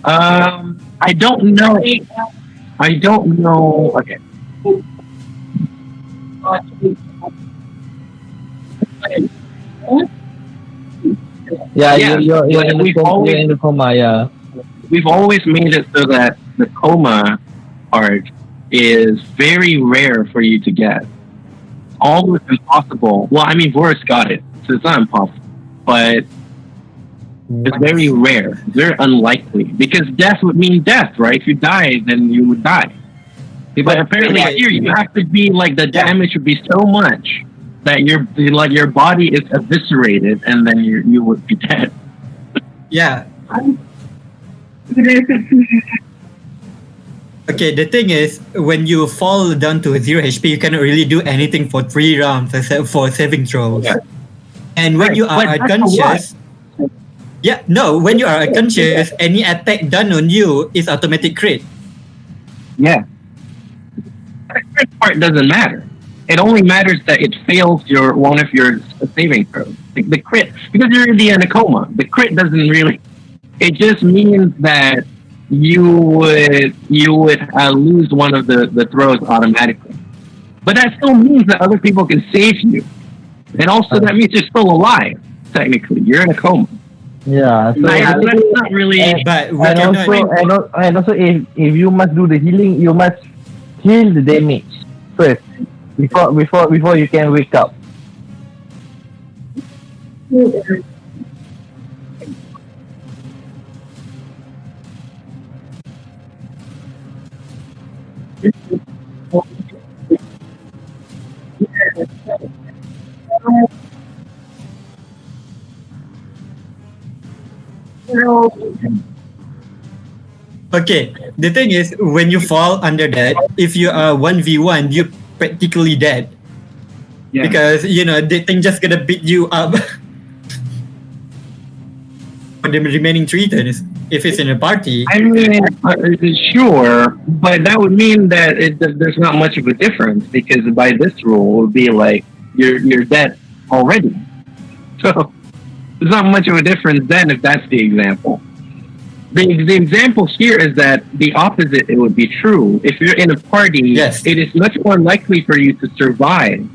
I don't know. I don't know. Okay.
Yeah,
Yeah,
you're in the
we've
coma.
always-
You're in the coma. Yeah.
We've always made it so that the coma part is very rare for you to get. Almost impossible. Well, I mean, Boris got it, so it's not impossible, but it's very rare, very unlikely. Because death would mean death, right? If you die, then you would die. But apparently
yeah,
here, you have to be like the damage would be so much that your body is eviscerated, and then you would be dead.
Yeah. Okay, the thing is, when you fall down to 0 HP, you cannot really do anything for 3 rounds except for saving throws.
Yeah.
And when
Right,
you are
but that's
unconscious, when you are unconscious, any attack done on you is automatic crit.
Yeah. The crit part doesn't matter. It only matters that it fails one of your saving throws. The crit, because you're already in a coma. The crit doesn't really. It just means that you would lose one of the throws automatically. But that still means that other people can save you, and also that means you're still alive. Technically, you're in a coma.
Yeah. So
That's not really.
But we
and
cannot.
also if you must do the healing, you must heal the damage first before you can wake up.
Okay, the thing is, when you fall under that, if you are 1v1, you're practically dead.
Yeah.
Because, the thing just gonna beat you up for the remaining 3 turns. If it's in a party.
I mean, sure, but that would mean that there's not much of a difference because by this rule, it would be like you're dead already. So there's not much of a difference then if that's the example. The example here is that the opposite it would be true. If you're in a party,
Yes.
it is much more likely for you to survive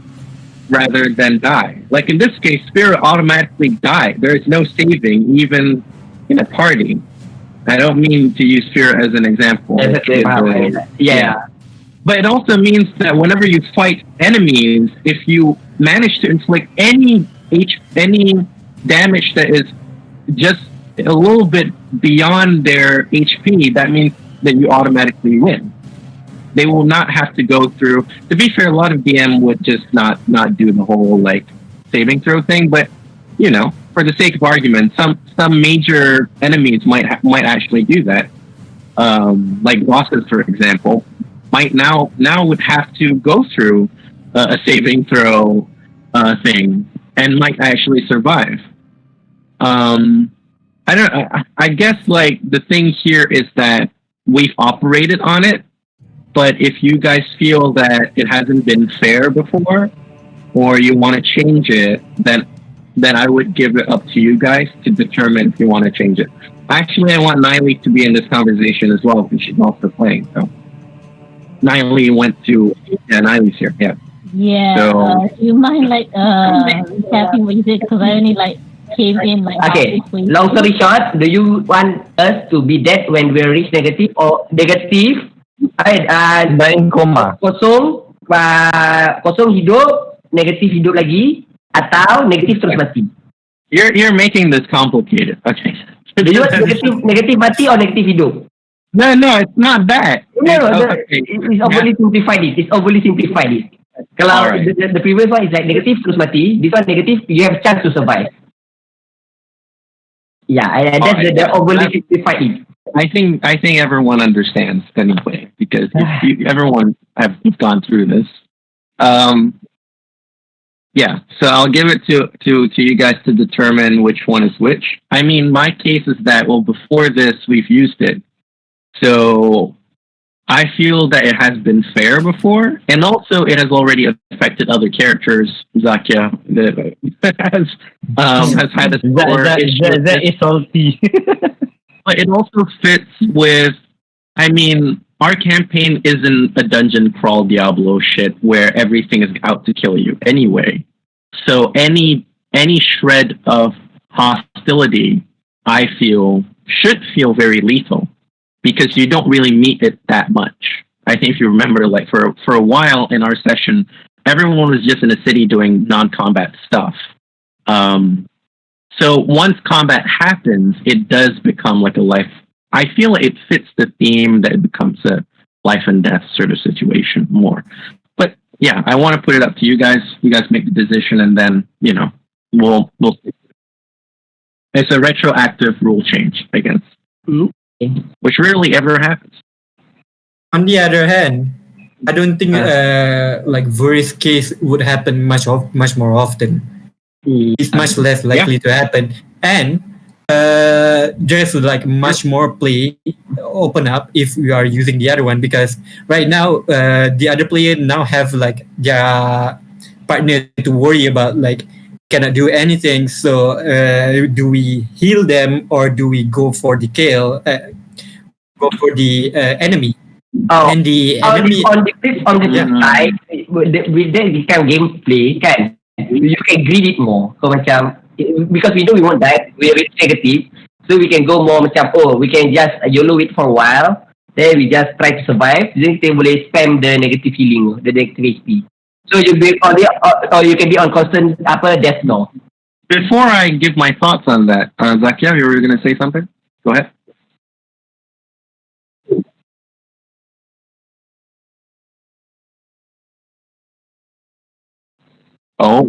rather than die. Like in this case, Spirit automatically died. There is no saving even in a party. I don't mean to use Spirit as an example.
Yeah.
But it also means that whenever you fight enemies, if you manage to inflict any damage that is just a little bit beyond their HP, that means that you automatically win. They will not have to go through. To be fair, a lot of DM would just not do the whole like saving throw thing, but for the sake of argument, some major enemies might actually do that. Like bosses, for example, might now would have to go through a saving throw thing and might actually survive. I guess like the thing here is that we've operated on it, but if you guys feel that it hasn't been fair before, or you want to change it, then I would give it up to you guys to determine if you want to change it. Actually, I want Niley to be in this conversation as well because she's also playing. So Niley went to. Yeah, Niley's here. Yeah.
Yeah.
So-
Do you mind recapping what you did? Because I only came in
Okay,
halfway.
long story short, do you want us to be dead when we reach negative or negative?
Main koma.
Kosong hidup, negatif hidup lagi, atau negatif terus mati?
You're making this complicated. Okay.
Do you want negatif mati or negatif hidup?
No, it's not that.
It's overly simplified it. It's overly simplified it. Kalau
Alright.
the previous one is like negative terus mati, this one negative, you have a chance to survive. Yeah, and that's
Alright,
the overly simplified it.
I think everyone understands anyway because everyone have gone through this. Yeah, so I'll give it to you guys to determine which one is which. I mean, my case is that before this we've used it, so I feel that it has been fair before, and also it has already affected other characters. Zakia has had a score issue.
That is salty.
But it also fits with, I mean, our campaign isn't a dungeon crawl Diablo shit where everything is out to kill you anyway. So any shred of hostility, I feel, should feel very lethal because you don't really meet it that much. I think if you remember, for a while in our session, everyone was just in a city doing non-combat stuff. So once combat happens, it does become like a life. I feel like it fits the theme that it becomes a life and death sort of situation more. But yeah, I want to put it up to you guys. You guys make the decision, and then we'll. It's a retroactive rule change, I guess, which rarely ever happens.
On the other hand, I don't think worst case would happen much more often. It's much less likely to happen, and there's much more play open up if we are using the other one, because right now the other player now have their partner to worry about, cannot do anything. So do we heal them or do we go for the kill? Go for the enemy. And the enemy
on the side, with this kind of gameplay, you can greed it more. So macam, because we know we won't die, we are negative, so we can go more macam, we can just YOLO it for a while, then we just try to survive, then kita boleh spam the negative healing, the negative HP. So you be on or you can be on constant death no.
Before I give my thoughts on that, Zakia, you were going to say something? Go ahead. Oh.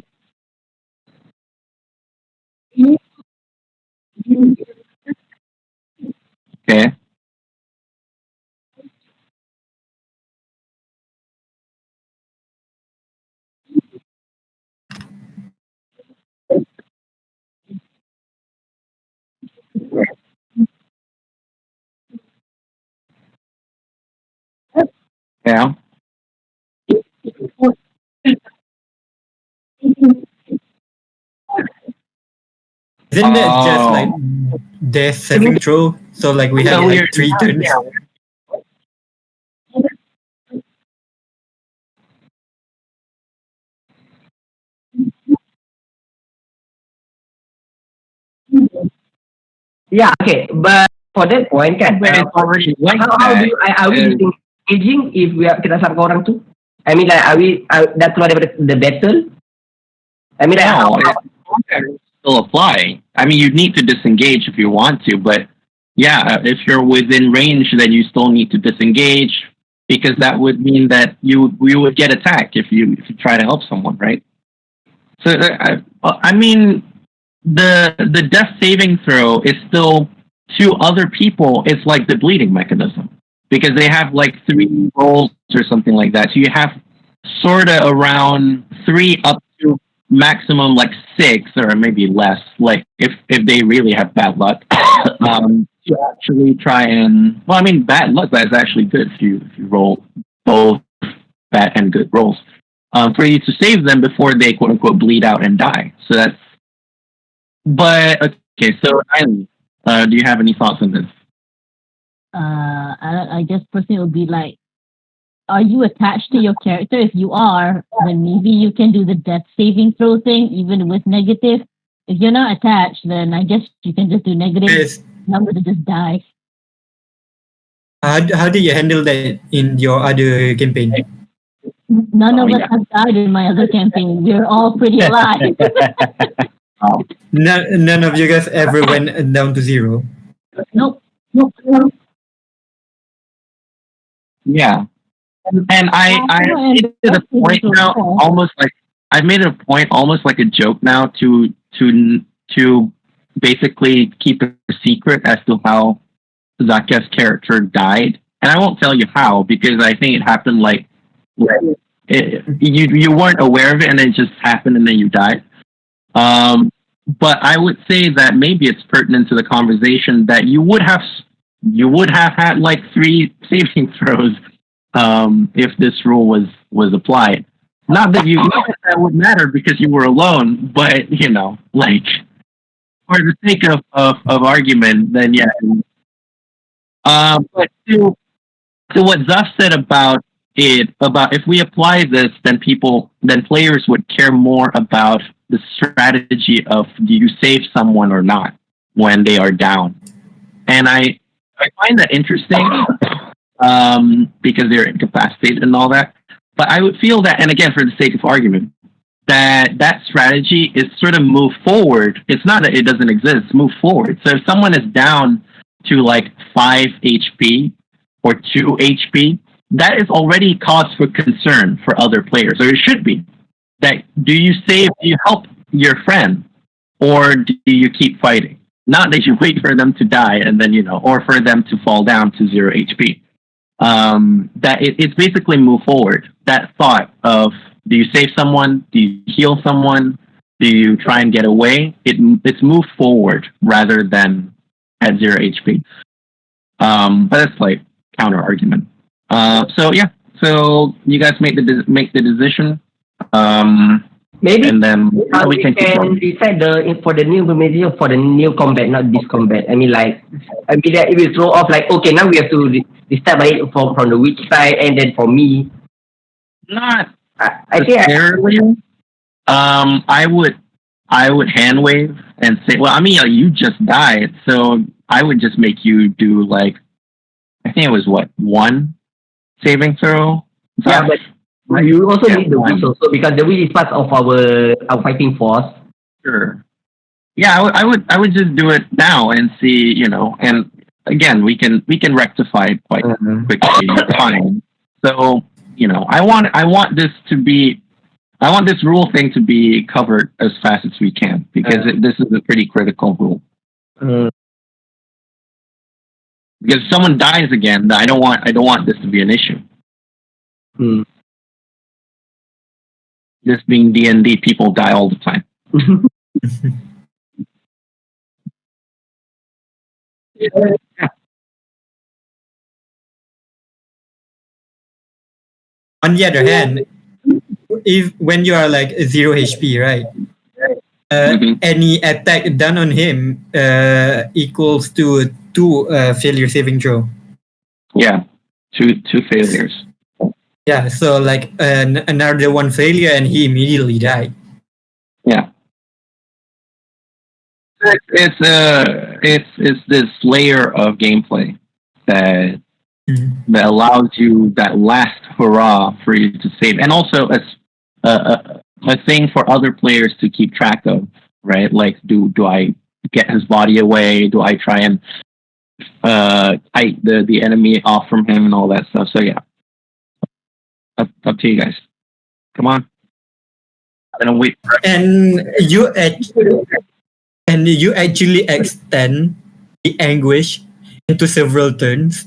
Okay. Yeah.
isn't that just death saving throw? So we have 3 turns.
Yeah, okay, but for that point
It's already like
how do you, are we engaging if we are kita sama orang tu? I mean, are we dah keluar daripada the battle? I mean,
no, it still apply. I mean, you need to disengage if you want to, but yeah, if you're within range, then you still need to disengage because that would mean that you would get attacked if you try to help someone, right? So I mean, the death saving throw is still to other people. It's like the bleeding mechanism because they have 3 rolls or something like that. So you have sort of around 3 up to maximum 6 or maybe less. If they really have bad luck, to actually try and bad luck that's actually good if you roll both bad and good rolls. For you to save them before they quote unquote bleed out and die. So that's. But okay, so Eileen, do you have any thoughts on this?
I guess personally it would be are you attached to your character? If you are, then maybe you can do the death saving throw thing, even with negative. If you're not attached, then I guess you can just do negative
Yes.
number to just die.
How do you handle that in your other campaign?
None of us have died in my other campaign. We're all pretty alive.
None of you guys ever went down to 0.
Nope.
Yeah. And I made it a point now, almost like I've made it a point, almost like a joke now, to basically keep a secret as to how Zaka's character died. And I won't tell you how, because I think it happened like you weren't aware of it, and it just happened, and then you died. But I would say that maybe it's pertinent to the conversation that you would have had like 3 saving throws if this rule was applied. Not that that would matter because you were alone, but like for the sake of argument, then yeah. But to what Zaf said about if we apply this, then players would care more about the strategy of do you save someone or not when they are down. And I find that interesting because they're incapacitated and all that. But I would feel that, and again, for the sake of argument, that strategy is sort of move forward. It's not that it doesn't exist, move forward. So if someone is down to like 5 HP or 2 HP, that is already cause for concern for other players, or it should be. That do you help your friend, or do you keep fighting? Not that you wait for them to die and then, or for them to fall down to 0 HP. That it's basically move forward. That thought of, do you save someone? Do you heal someone? Do you try and get away? It's move forward rather than at 0 HP. But that's like counter argument. So yeah. So you guys make the decision.
Maybe
and then
we can decide for the new maybe for the new combat, not this combat. I mean that it will throw off like, okay, now we have to decide by it from the witch side, and then for me,
not
I think
I would hand wave and say, well, I mean, you just died, so I would just make you do like, I think it was 1 saving throw.
Yeah, but you also need the witch also, because the witch is part of our fighting force.
Sure. Yeah, I would just do it now and see, and again, we can rectify it quite quickly. Fine. So, I want this rule thing to be covered as fast as we can, because this is a pretty critical rule. Because if someone dies again, I don't want this to be an issue. This being D&D, people die all the time.
On the other hand, when you are like 0 HP, right? Any attack done on him equals to 2 failure saving throw.
Yeah, two failures.
Yeah, so like another 1 failure and he immediately died.
Yeah. It's this layer of gameplay that allows you that last hurrah for you to save, and also a thing for other players to keep track of, right? Like, do I get his body away? Do I try and fight the enemy off from him and all that stuff? So yeah, up to you guys. Come on. I'm gonna wait.
And you actually extend the anguish into several turns.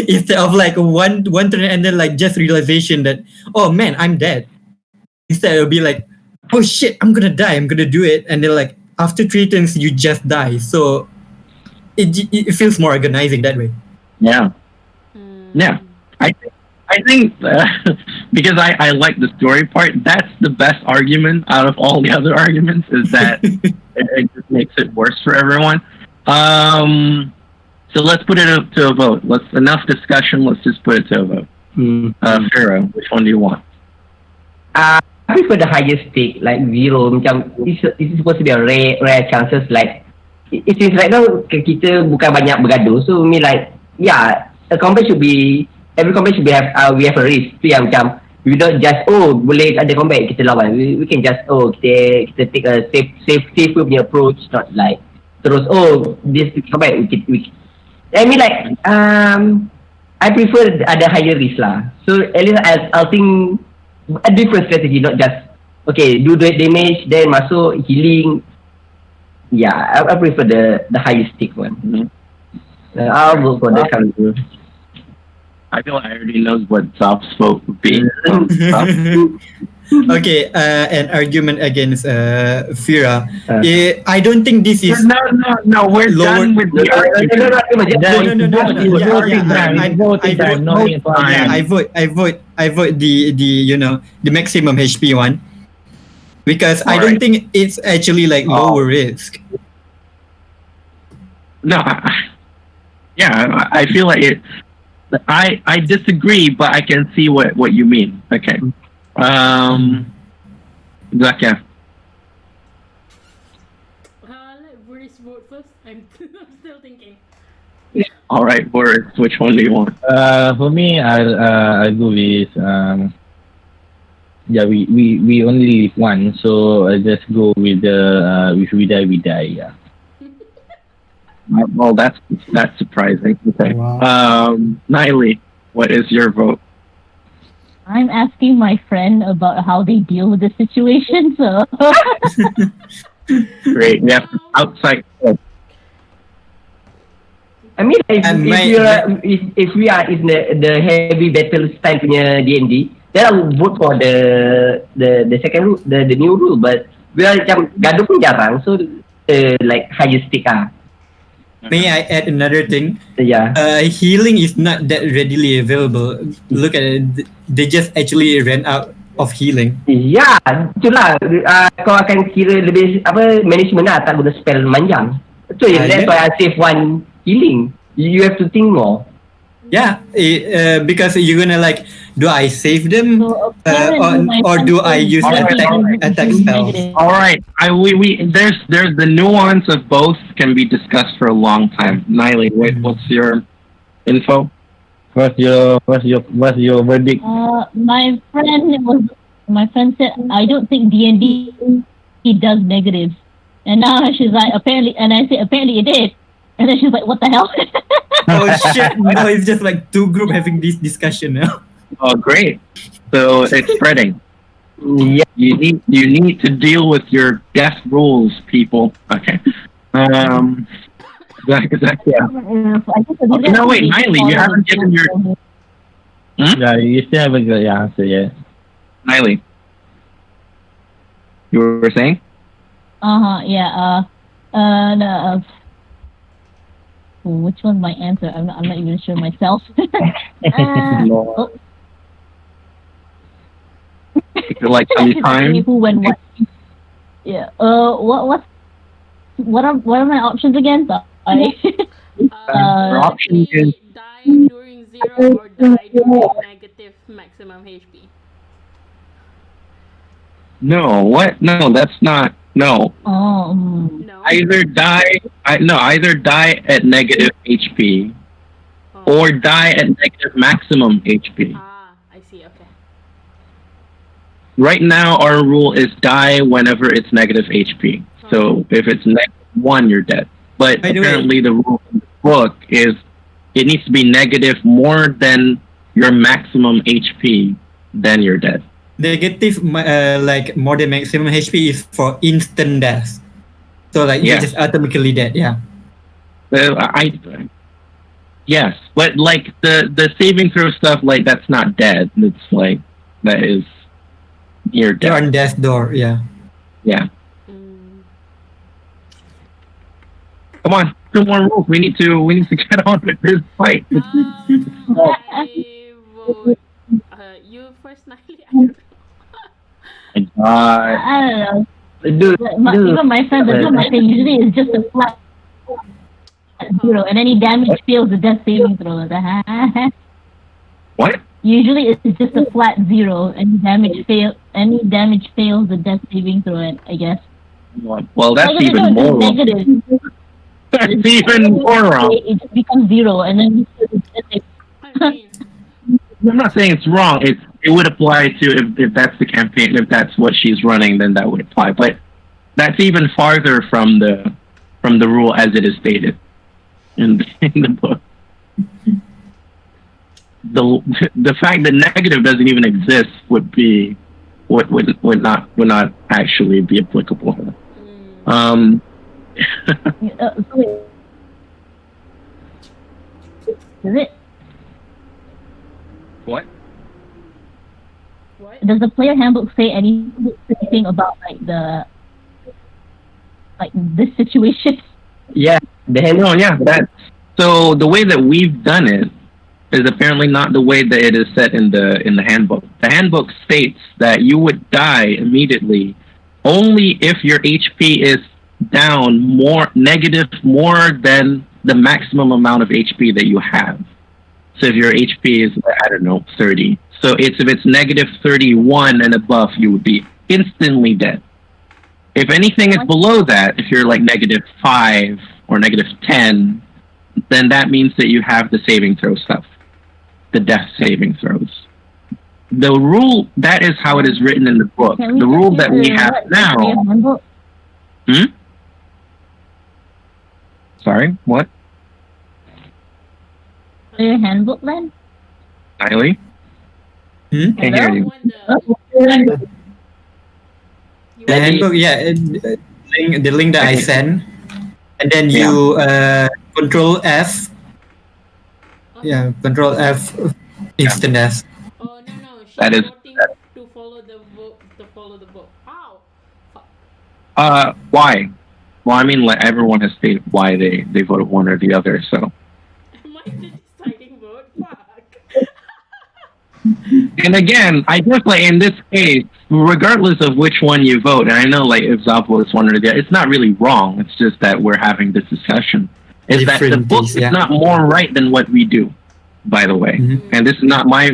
Instead of like one turn and then like just realization that, oh man, I'm dead. Instead it'll be like, oh shit, I'm gonna die, I'm gonna do it, and then like after 3 turns you just die. So it feels more organizing that way.
Yeah. Yeah. I think because I like the story part, that's the best argument out of all the other arguments, is that it just makes it worse for everyone. So let's put it up to a vote. Enough discussion. Let's just put it to a vote. Pharaoh, which one do you want?
I prefer the highest stake, like zero. Macam it's supposed to be a rare chances. Like it is right now kita bukan banyak bergaduh. So me like a combat should be every combat should be we have a risk. Tu yang macam we don't just boleh ada combat kita lawan. We can just kita take a safe punya approach, not like terus this combat we I mean like I prefer ada higher risk lah. So at least I'll think a different strategy, not just do damage then masuk healing. I prefer the highest stick one. I'll vote for that kind of.
I feel like I already knows what Zop's vote would be.
Okay, an argument against Fira. I don't think this is
No. We're done with the argument.
I vote the maximum HP one because I don't think it's actually like lower risk.
No, I feel like it. I disagree, but I can see what you mean. Okay. Zaka.
Let Boris vote first. I'm still thinking.
All right, Boris, which one do you want?
For me, I'll go with we only live one, so I just go with the if we die. Yeah.
Well, that's surprising. Okay.
Wow.
Niley, what is your vote?
I'm asking my friend about how they deal with the situation. So
Great. We have outside.
I mean, if we are in the heavy battle style punya D&D, then I would vote for the second rule, the new rule. But we are macam gaduh pun jarang, so like higher stick
May I add another thing?
Yeah.
Healing is not that readily available. Look at it; they just actually ran out of healing.
Ya, itulah. Kau akan kira lebih management lah, tak guna spell panjang. Betul ya. That's why I save one healing. You have to think more.
Yeah, because you're gonna like, do I save them or do I use attack spells?
All right, there's the nuance of both can be discussed for a long time. Niley, what's your info?
What's your verdict?
my friend said I don't think D&D he does negatives, and now she's like apparently, and I said apparently it did, and then she's like what the hell?
Oh shit! No, it's just like two group having this discussion now.
Oh, great! So it's spreading.
Yeah.
You need to deal with your death rules, people. Okay. Exactly. Yeah. No, wait, Niley, you haven't given your.
Yeah, you still haven't got your answer yet.
Niley, you were saying?
Yeah. No. Which one's my answer? I'm not even sure myself.
Like time.
Who, when, what? Yeah. What are my options again?
Your option is
Die during 0 or die during negative maximum HP.
no. What? No, that's not. No.
No.
Either die at negative HP or die at negative maximum HP.
I see. Okay.
Right now, our rule is die whenever it's negative HP. So if it's -1, you're dead. But
By the way-
apparently, the rule in the book is it needs to be negative more than your maximum HP, then you're dead.
Negative, like more than maximum HP is for instant death. So like you're
Yeah.
just automatically dead. Yeah.
Yes, but like the saving throw stuff, like that's not dead. It's like that is near
You're on
death.
death's door. Yeah.
Yeah. Come on, 2 more rules. We need to get on with this fight.
I vote. You first, Niley.
I don't know. Even my friends, my thing usually is just a flat 0, and any damage fails the death saving throw.
What?
Usually it's just a flat 0. Any damage fails the death saving throw it, I guess.
Well, that's
Like if you
even
don't do
more wrong.
negative,
That's even more wrong.
it just becomes 0, and then you still do death saving.
I mean,
I'm not saying it's wrong. It would apply to if that's the campaign, if that's what she's running, then that would apply. But that's even farther from the rule as it is stated in the book. The fact that negative doesn't even exist would not actually be applicable.
So wait. Is it?
What?
what?
Does the player handbook say anything about this situation?
Yeah, the handle.
No, yeah, that. So the way that we've done it is apparently not the way that it is set in the handbook. The handbook states that you would die immediately only if your HP is down more than the maximum amount of HP that you have. So if your HP is, I don't know, 30. So if it's negative 31 and above, you would be instantly dead. If anything is below that, if you're like negative 5 or negative 10, then that means that you have the saving throw stuff, the death saving throws. The rule, that is how it is written in the book. The rule that we have now. Sorry, what?
Player handbook then?
Kylie? Can't hear you.
The handbook, yeah, the link that I sent, and then you Control F. Yeah, Control F, instant death.
Oh no, she's
That is-
voting to follow the vote to follow the book. Ow! Fuck.
Why? Well, I mean, like everyone has stated why they voted one or the other. So,
Am I the deciding vote? Fuck.
and again, I guess like in this case, regardless of which one you vote, and I know like if Zap votes one or the other, it's not really wrong. It's just that we're having this discussion. Is that the book is not more right than what we do? By the way, and this is not my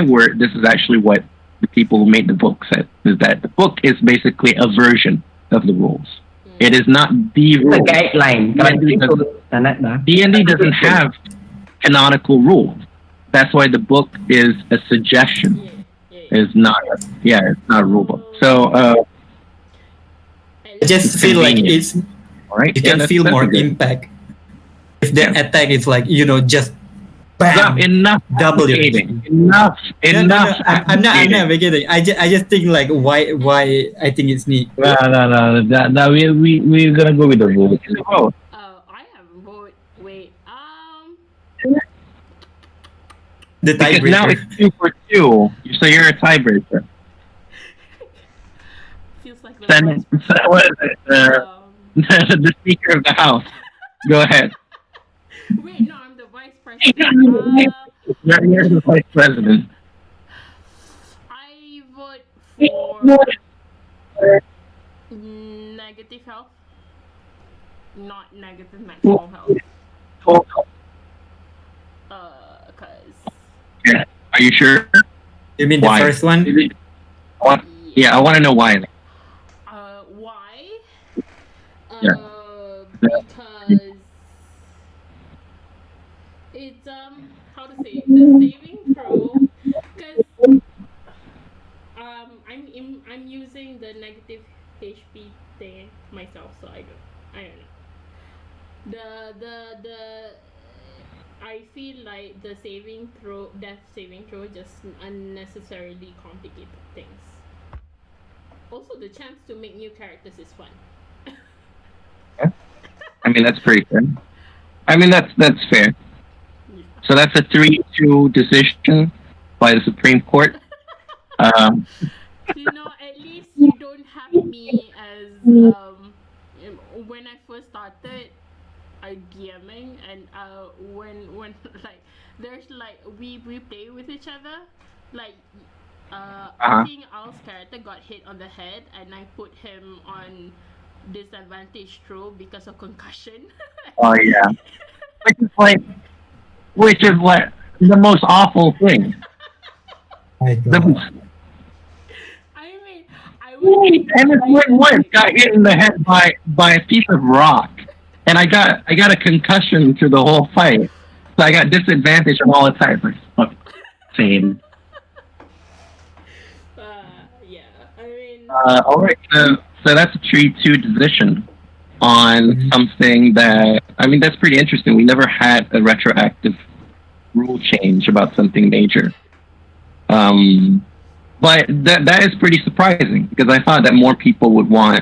word. This is actually what the people who made the book said. Is that the book is basically a version of the rules. It is not the
The
rule.
guideline.
D&D doesn't have canonical rules. That's why the book is a suggestion. It's not a rule book. So
I just feel like it's
right.
you can feel more impact if the attack is like just bam,
enough
double your
advocating. Enough.
I'm not advocating. I just think like why I think it's neat.
No. We're gonna go with the vote.
Oh,
I have a vote. Wait.
The
because now
tiebreaker.
it's 2 for 2, so you're a tiebreaker.
Feels like the
Then
vice
what is it? The Speaker of the House. Go ahead.
Wait, no, I'm the vice president.
You're the Vice President.
I vote for negative health, not negative maximum health. Cause
Are you sure?
You mean
Why?
the first one?
Yeah, I want to know why.
why?
Yeah.
Because it's how to say it, the saving throw. Because I'm using the negative HP thing myself, so I don't know. The I feel like the death saving throw just unnecessarily complicated things. Also, the chance to make new characters is fun.
I mean, that's pretty fair. I mean, that's fair.
Yeah.
So that's a 3-2 decision by the Supreme Court.
At least you don't have me as when I first started DMing, and when like there's like we play with each other, like I think Al's character got hit on the head and I put him on disadvantage throw because of concussion.
Oh yeah, which is like the most awful thing.
My
The,
I
God.
mean, I was
and this win-win got hit in the head by a piece of rock, and I got a concussion through the whole fight. So I got disadvantaged on all attacks. Like, fuck, insane.
yeah. I mean,
All right, so that's a 3-2 decision on
Mhm.
something that, I mean, that's pretty interesting. We never had a retroactive rule change about something major. But that is pretty surprising because I thought that more people would want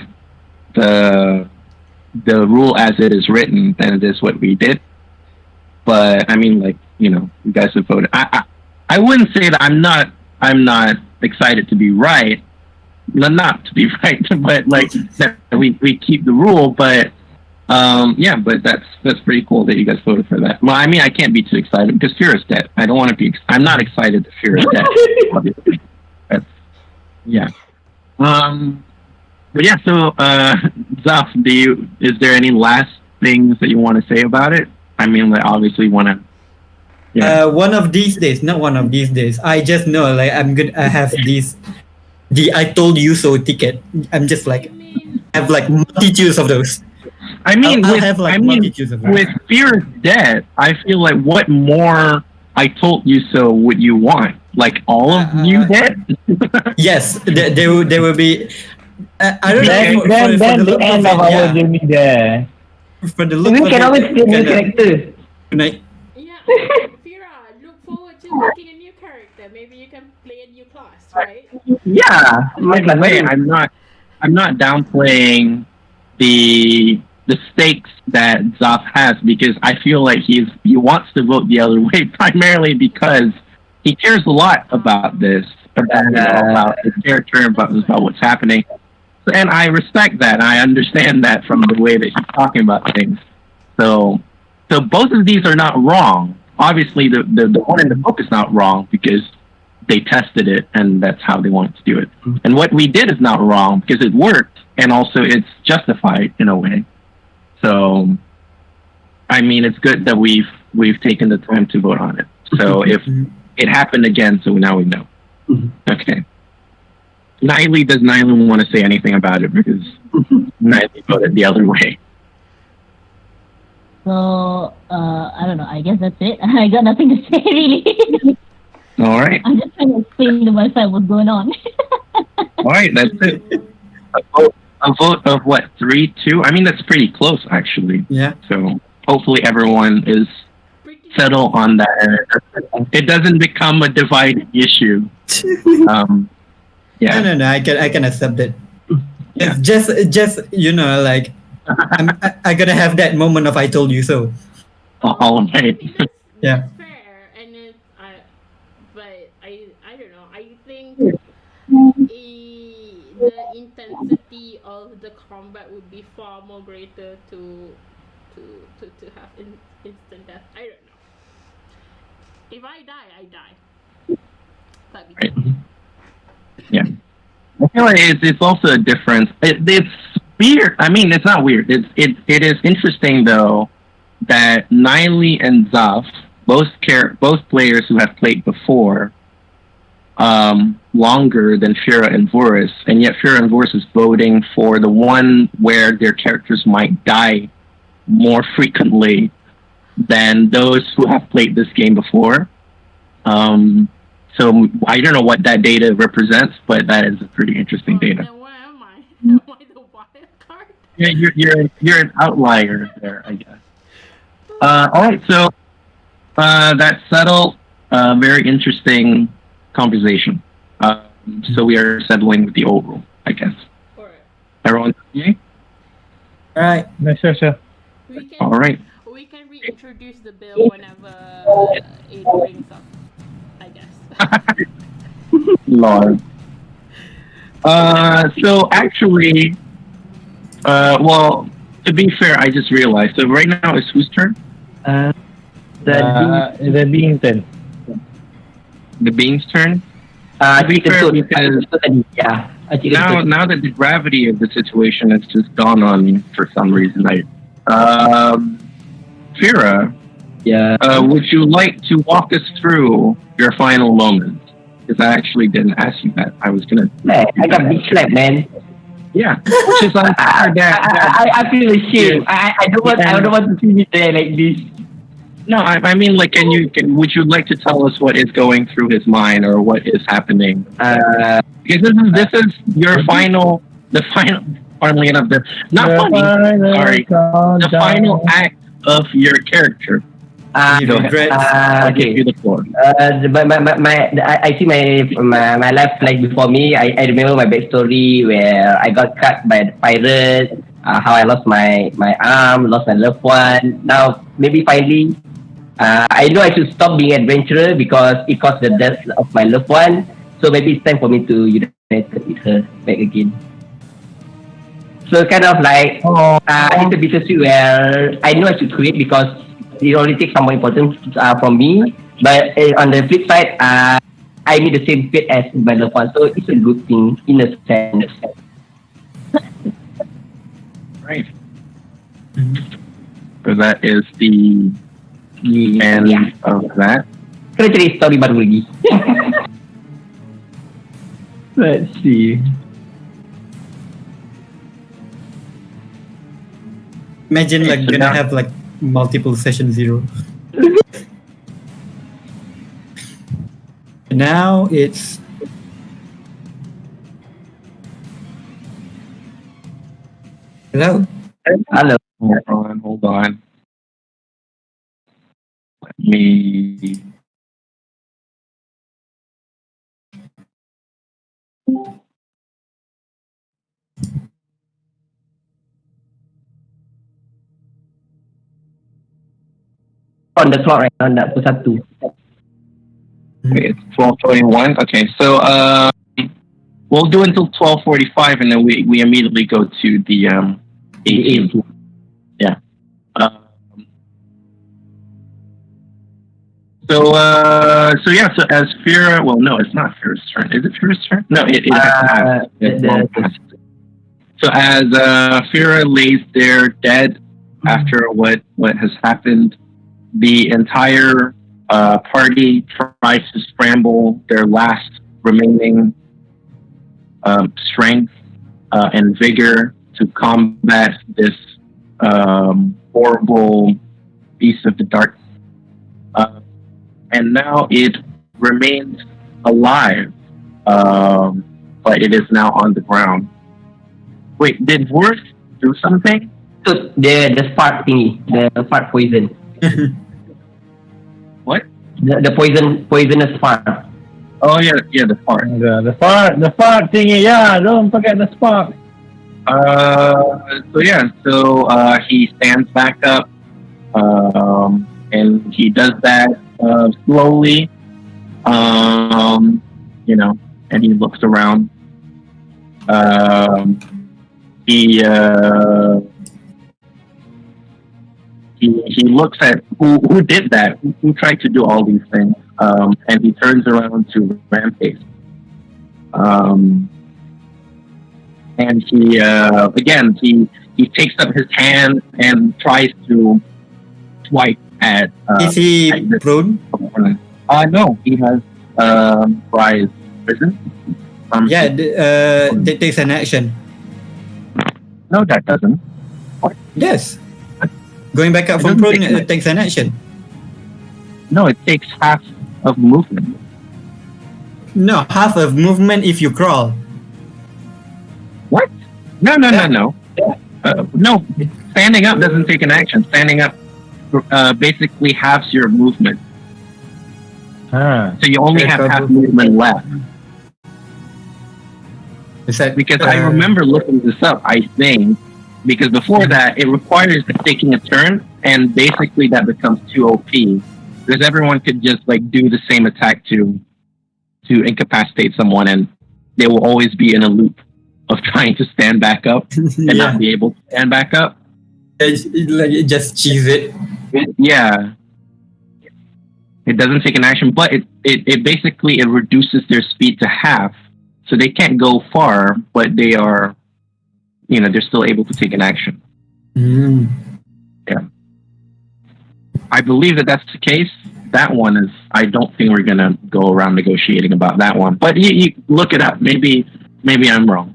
the rule as it is written than it is what we did. But I mean, like, you guys have voted. I wouldn't say that I'm not excited to be right. Not to be right, but like that we keep the rule. But yeah, but that's pretty cool that you guys voted for that. Well, I mean, I can't be too excited because Fear is dead. I don't want to be. I'm not excited that Fear is dead. Obviously, that's, yeah. But yeah. So, Zaf, is there any last things that you want to say about it? I mean, like, obviously, want to. Yeah.
One of these days, not one of these days. I just know, like, I have this, the "I told you so" ticket. I'm just
I
like,
mean,
I have like multitudes of those.
I mean,
I'll have like multitudes of those.
with Fear is Dead, I feel like what more "I told you so" would you want? Like all of you dead?
Yes, there will be. I don't
Then,
know.
then,
For
then
the
the
look
end
of
of
it,
our
yeah.
journey there.
For the look
We
of
can
it,
always create new
kinda-
characters.
Like,
yeah. I mean, Fira, look forward to making a new character. Maybe you can play a new class, right?
Yeah.
By the way, I'm not downplaying the stakes that Zaf has because I feel like he wants to vote the other way primarily because he cares a lot about this, about his character, about what's happening. And I respect that. I understand that from the way that he's talking about things. So both of these are not wrong. Obviously, the one in the book is not wrong because they tested it and that's how they wanted to do it. And what we did is not wrong because it worked and also it's justified in a way. So, I mean, it's good that we've taken the time to vote on it. So if it happened again, so now we know. Okay. Does Niley want to say anything about it because Niley voted the other way?
So, I don't know. I guess that's it. I got nothing to say, really.
All right.
I'm just trying to explain to myself what's going on.
All right, that's it. A vote of what, 3-2? I mean, that's pretty close, actually.
yeah.
So hopefully everyone is
Pretty
settled on that. It doesn't become a divided issue. Yeah.
No. I can accept it.
Yeah.
It's just like I gotta have that moment of "I told you so."
All
I
right.
think that's
Yeah.
fair, and but I don't know. I think the intensity of the combat would be far more greater to have instant death. I don't know. If I die, I die. That'd be
Right.
cool.
Yeah. I feel like it's also a difference. It's weird. I mean, it's not weird. It is interesting though that Niley and Zaf, both players who have played before, longer than Fira and Vorus, and yet Fira and Vorus is voting for the one where their characters might die more frequently than those who have played this game before. So I don't know what that data represents, but that is a pretty interesting data.
Then where am I? Am I the wild card?
Yeah, you're an outlier there, I guess. All right, so that's settled. Very interesting conversation. So we are settling with the old rule, I guess.
Alright.
Everyone, okay?
All right.
No, sure.
We can
All right.
we can reintroduce the bill whenever it brings up, I guess.
Lord. So actually, well, to be fair, I just realized. So right now it's whose turn?
The being turn.
The Being's turn.
Ah,
To be
Cik
fair,
Kentut.
because
Tadi. Yeah. Cik Kentut.
now that the gravity of the situation has just dawned on me for some reason, Fira
Yeah.
Would you like to walk us through your final moments? Because I actually didn't ask you that. I was gonna.
Man, I got big slap, man.
Yeah, which is unfair.
I feel ashamed. I don't want to see it there like this.
No, I mean, like, would you like to tell us what is going through his mind or what is happening? Because this is your final, funnily enough, the final act of your character.
He regrets.
I'll give
Okay.
you the floor.
I see my life like before me. I remember my backstory where I got cut by the pirates. How I lost my arm, lost my loved one. Now maybe finally, I know I should stop being adventurer because it caused the death of my loved one. So maybe it's time for me to unite with her back again. So kind of like it's a bittersweet where I know I should quit because it only takes someone important from me. But on the flip side, I meet the same fate as my loved one. So it's a good thing in a sense.
Right. So that is the end of that.
Kita cari story baru lagi. Let's see.
Imagine like
So
gonna
now-
have like multiple session 0. Now it's hello.
Hello.
Hold on. Let me.
On the clock right now, nak pukul 1.
Okay, it's 12:21. Okay, so we'll do until 12:45, and then we immediately go to the 18. Yeah. So as Fira, well, no, it's not Fira's turn. Is it Fira's turn? No, it has. So as Fira lays there dead after what has happened, the entire party tries to scramble their last remaining strength and vigor to combat this horrible beast of the dark. And now it remains alive, but it is now on the ground. Wait, did Worth do something?
So the spark thingy, the spark poison.
What?
The poisonous spark.
Oh yeah, the part.
The spark thingy. Yeah, don't forget the spark.
So he stands back up, and he does that slowly, and he looks around. He looks at who did that, who tried to do all these things, and he turns around to Rampage. And he again he takes up his hand and tries to swipe at.
Is he prone?
No, he has rise risen.
Yeah, that takes an action.
No, that doesn't.
Yes. Going back up
It
from
doesn't
prone
take an
it takes an action.
No, it takes half of movement.
No, half of movement if you crawl.
What? No. No. Standing up doesn't take an action. Standing up basically halves your movement.
Ah.
So you only have half movement left.
Is that
Because I remember looking this up, I think, because before that, it requires taking a turn, and basically that becomes too OP. Because everyone could just do the same attack to incapacitate someone, and they will always be in a loop of trying to stand back up and not be able to stand back up.
It just cheese it.
Yeah. It doesn't take an action, but it basically it reduces their speed to half. So they can't go far, but they are, they're still able to take an action.
Mm.
Yeah. I believe that that's the case. That one is. I don't think we're gonna go around negotiating about that one. But you look it up. Maybe I'm wrong.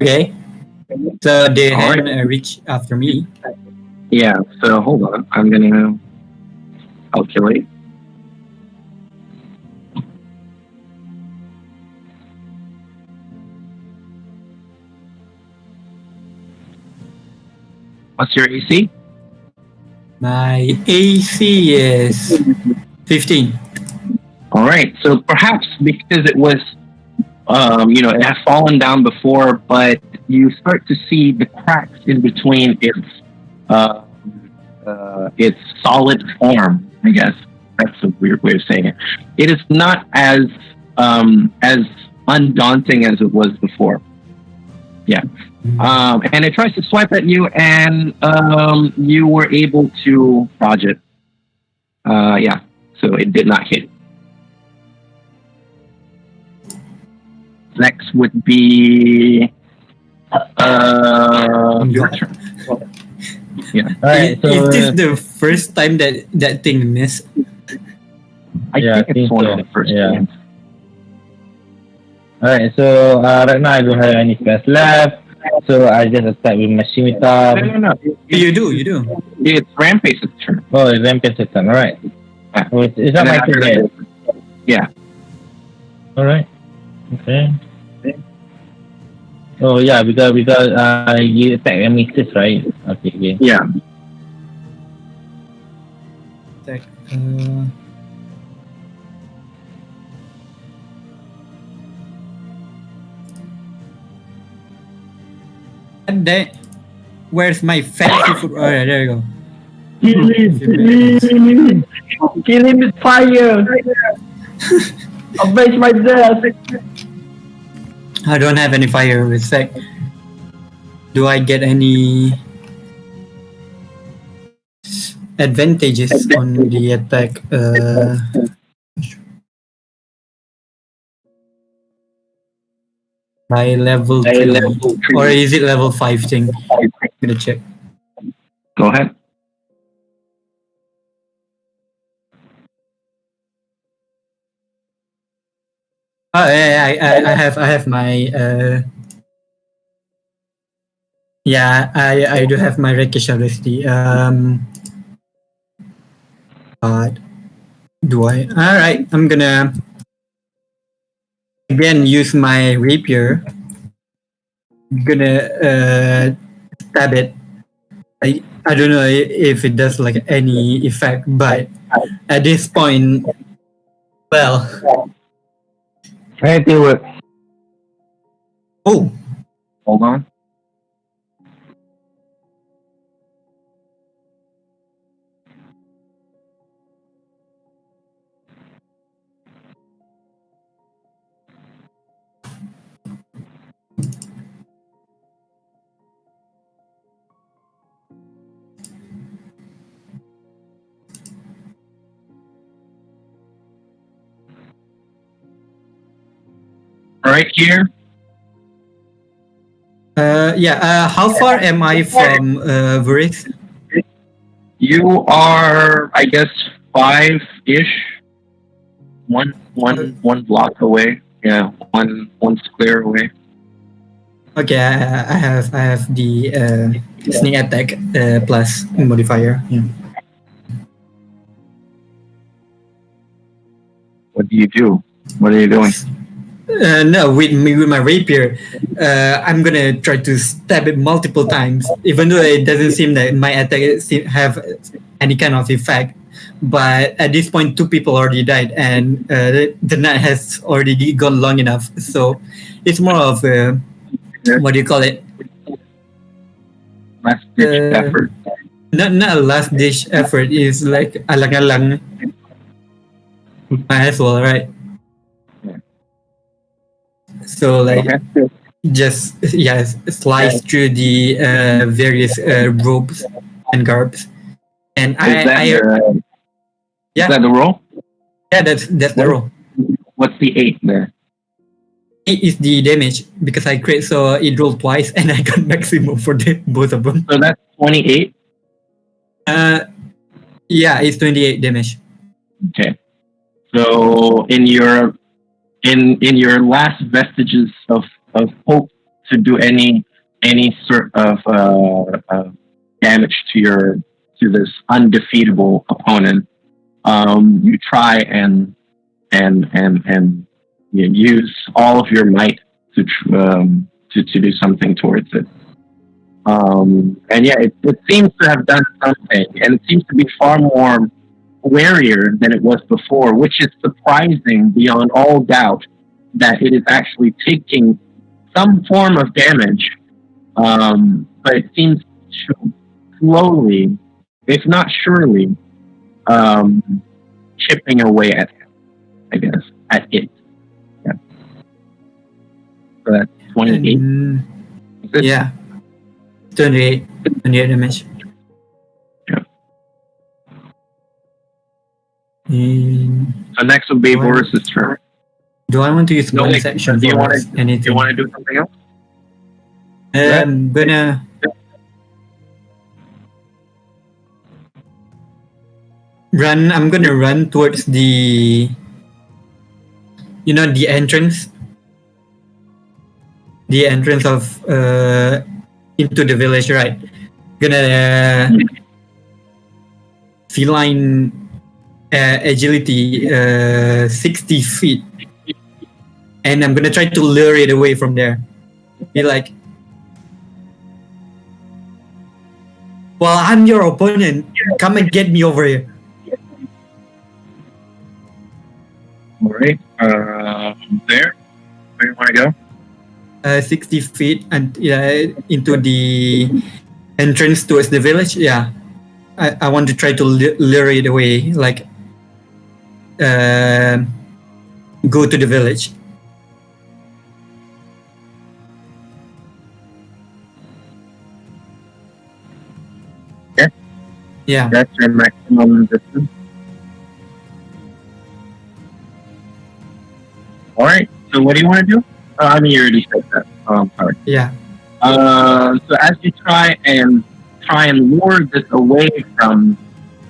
Okay. So they
All
hadn't
right.
reached after me.
Yeah. So hold on. I'm gonna calculate. What's your AC?
My AC is 15.
All right. So perhaps because it was, it has fallen down before, but you start to see the cracks in between its solid form. I guess that's a weird way of saying it. It is not as undaunting as it was before. Yeah. And it tries to swipe at you, and you were able to dodge it. Yeah. So it did not hit. Next would be your turn. Yeah.
All right. So
Is this the first time that thing missed?
I think it's one of the first ones.
All right. So right now I don't have any spells left. So I just attack with my scimitar.
No.
You do.
It's Rampage's turn.
Oh, it's Rampage turn. All right.
Yeah.
Oh, it's not my turn yet.
Yeah.
All right. Okay. Oh yeah, because you attack and misses, right? Okay.
Yeah.
And then, where's my fancy food? Oh, yeah, there you go.
Kill him with fire. Avenge myself.
I don't have any fire with sec. Do I get any advantages on the attack? By level 3. Or is it level 5 thing? I'm gonna check.
Go ahead.
Oh yeah, I have my I do have my Rakish already. But do I? All right, I'm gonna again use my rapier. I'm gonna stab it. I don't know if it does like any effect, but at this point, well,
Anything works.
oh,
Hold on. Right here.
how far am I from Varys?
You are, I guess, 5-ish. One block away. Yeah, one square away.
Okay, I have the sneak attack plus modifier. Yeah.
What do you do? What are you doing?
No, with my rapier, I'm gonna try to stab it multiple times, even though it doesn't seem that my attack have any kind of effect. But at this point, 2 people already died, and the night has already gone long enough. So it's more of a, what do you call it?
Last ditch effort.
Not a last ditch effort. It's like alang-alang. Might as well, right? So like,
Okay.
just slice through the various robes and garbs. And
Is that
yeah,
is that the roll?
yeah, that's the roll.
What's the 8 there?
8 is the damage because I crit, so it rolled twice and I got maximum for both of them.
So that's 28.
Yeah, it's 28 damage.
Okay. So in your last vestiges of hope to do any sort of damage to this undefeatable opponent, you try and you use all of your might to do something towards it. And yeah, it seems to have done something, and it seems to be far more warier than it was before, which is surprising beyond all doubt that it is actually taking some form of damage, but it seems to slowly, if not surely, chipping away at him, I guess, at it. Yeah. So that's 28.
Yeah. 28 damage.
Yeah.
Mm,
So next will be Boris's turn.
do I want to use
No,
bonus
Nick,
action
do you
for
want to
anything?
do something else?
I'm gonna run. I'm gonna run towards the entrance. The entrance of into the village, right? Gonna feline agility 60 feet, and I'm gonna try to lure it away from there. Be like, well, I'm your opponent. Come and get me over here.
All right. There. Where do you want to go?
60 feet and into the entrance towards the village. Yeah, I want to try to lure it away, like go to the village.
Okay.
Yeah.
That's your maximum distance. All right. So what do you want to do? I mean, you already said that. Oh, I'm sorry.
Yeah.
So as you try and lure this away from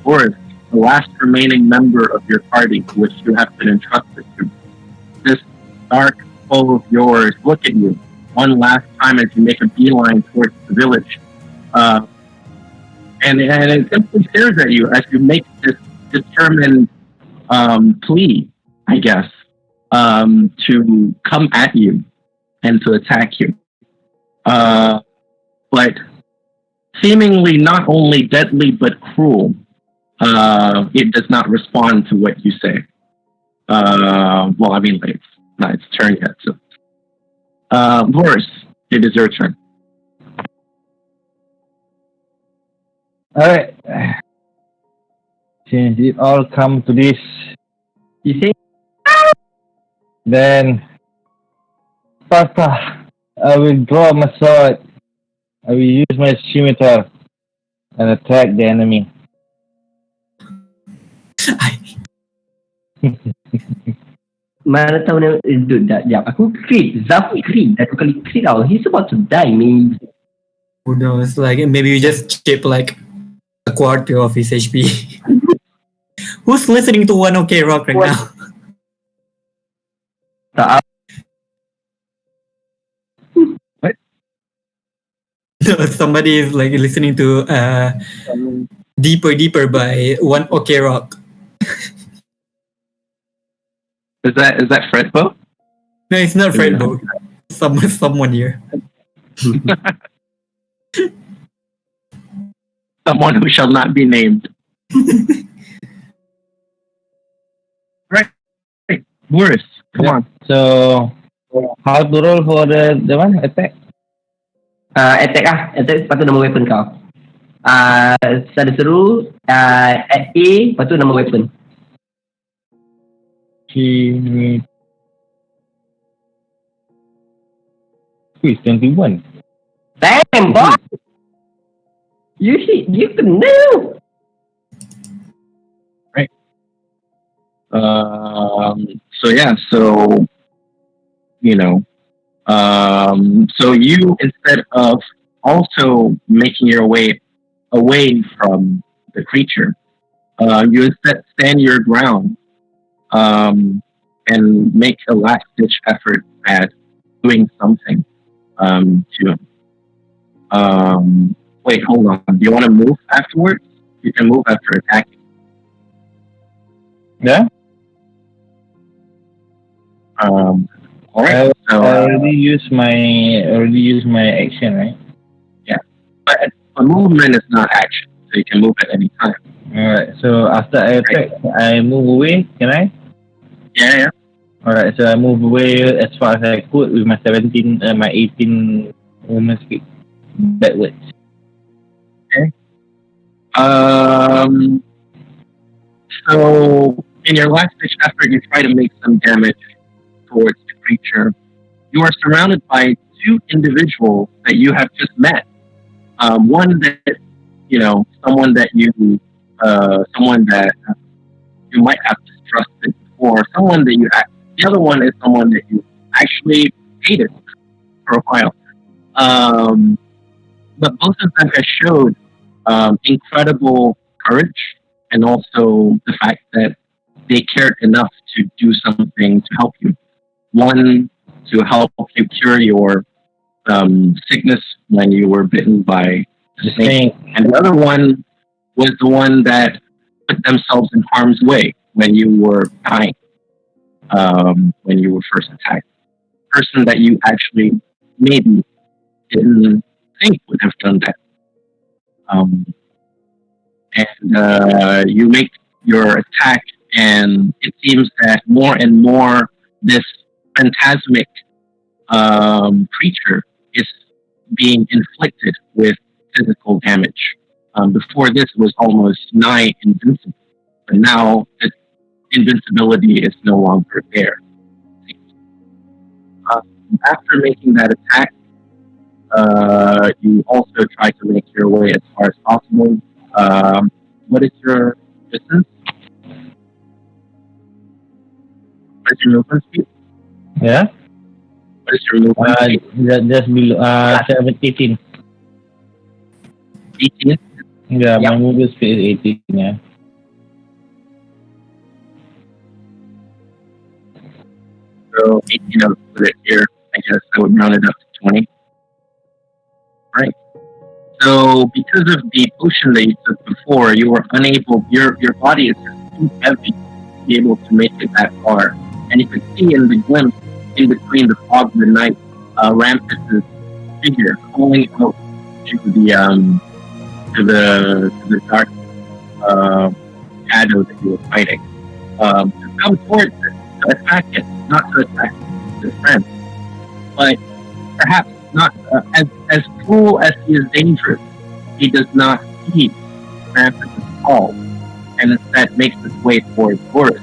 Boris, the last remaining member of your party, which you have been entrusted to, this dark foe of yours look at you one last time as you make a beeline towards the village, and it simply stares at you as you make this determined plea, I guess, to come at you and to attack you. But seemingly not only deadly but cruel, it does not respond to what you say. Well, I mean, it's not its turn yet. So, Boris, it is your turn.
Alright. Since it all come to this,
You see?
then Sparta, I will draw my sword. I will use my scimitar and attack the enemy.
Mana tahu dia sekejap. Aku crit. Zaf crit. Satu kali crit tau. He's about to die, man.
Who knows? Like maybe you just chip like a quarter of his HP. Who's listening to 1 OK Rock right now?
Tak
What?
No, somebody is like listening to Deeper by 1 OK Rock.
Is that Fredbo?
No, it's not Fredbo. Someone here.
Someone who shall not be named. Right. Boris, come on.
So, how to roll for the one attack?
attack lah. Attack lepas tu nama weapon kau. Sada seru at A, lepas tu nama weapon.
It's 21.
Damn, boss! You can know.
So yeah, so you know, so you, instead of also making your way away from the creature, you instead stand your ground, and make a last ditch effort at doing something to him. Wait, hold on. Do you want to move afterwards? You can move after attacking.
Yeah?
All
I
right. So,
already used my action, right?
but a movement is not action, so you can move at any time.
Alright, so after I attack, I move away, can I?
Yeah.
Alright, so I move away as far as I could with my 18 movement speed backwards.
So in your last ditch effort, you try to make some damage towards the creature. You are surrounded by two individuals that you have just met. One that someone that you might have distrusted before. Someone that the other one is someone that you actually hated for a while. But both of them have showed incredible courage, and also the fact that they cared enough to do something to help you. One, to help you cure your sickness when you were bitten by the snake, and the other one was the one that put themselves in harm's way when you were dying, when you were first attacked. Person that you actually maybe didn't think would have done that. And you make your attack, and it seems that more and more this phantasmic creature is being inflicted with physical damage. Before this, it was almost nigh invincible, but now the invincibility is no longer there. After making that attack, you also try to make your way as far as possible. What is your distance? What is your movement speed?
Yeah?
What is your movement speed?
Just below 18.
18?
Yeah, my movement speed is 18, yeah.
So 18, I would put it here. I guess I would round it up to 20. Right. So because of the potion that you took before, you were unable, your body is too heavy to be able to make it that far. And you could see in the glimpse in between the fog of the night, Ramses' figure calling out to the dark shadow that you were fighting. To come towards it, to attack it, not to attack his friend. But perhaps not as cruel as he is dangerous, he does not heed Ramses' call, and instead makes his way towards Boris.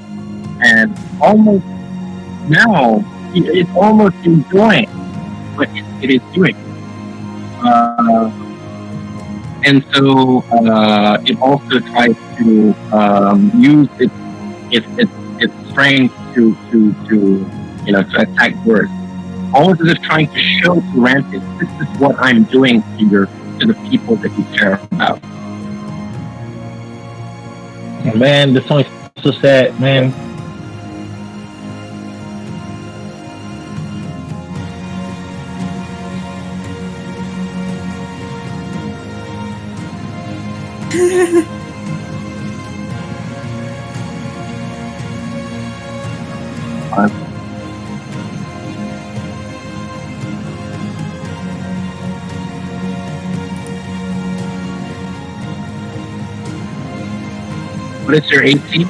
And almost now, he is almost enjoying what it is doing. And so it also tries to use its strength to attack Boris. Almost as if trying to show to Ramses, this is what I'm doing to the people that you care about.
Man, the song is so sad, man.
What is your 18?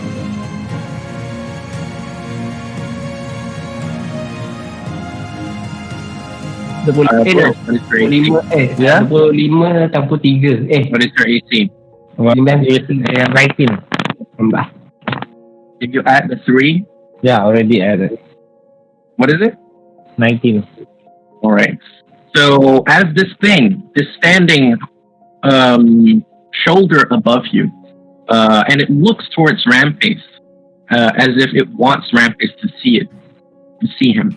What is your 18?
25 campur 3.
What is your 18?
19.
Did you add the 3?
Yeah, already added.
What is it?
19.
Alright. So as this thing is standing shoulder above you, and it looks towards Rampace as if it wants Rampace to see him,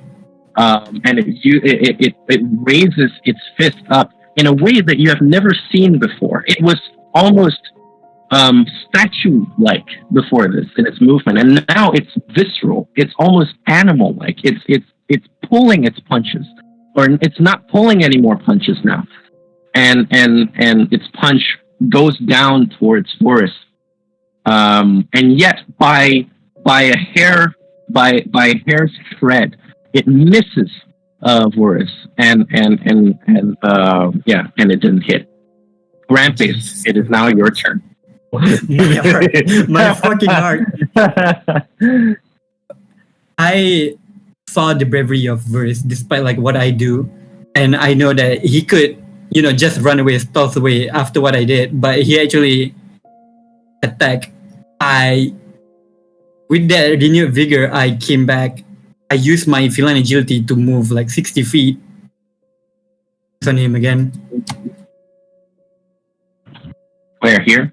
and it raises its fist up in a way that you have never seen before. It was almost statue-like before this in its movement, and now it's visceral. It's almost animal-like. It's pulling its punches, or it's not pulling any more punches now, and its punch goes down towards Boris, and yet by a hair's shred, it misses Boris, and it didn't hit. Rampace, it is now your turn.
My fucking heart. I saw the bravery of Verse despite like what I do, and I know that he could, just run away, stealth away after what I did, but he actually attacked. With that renewed vigor, I came back. I used my feline agility to move like 60 feet on him again.
Where, here?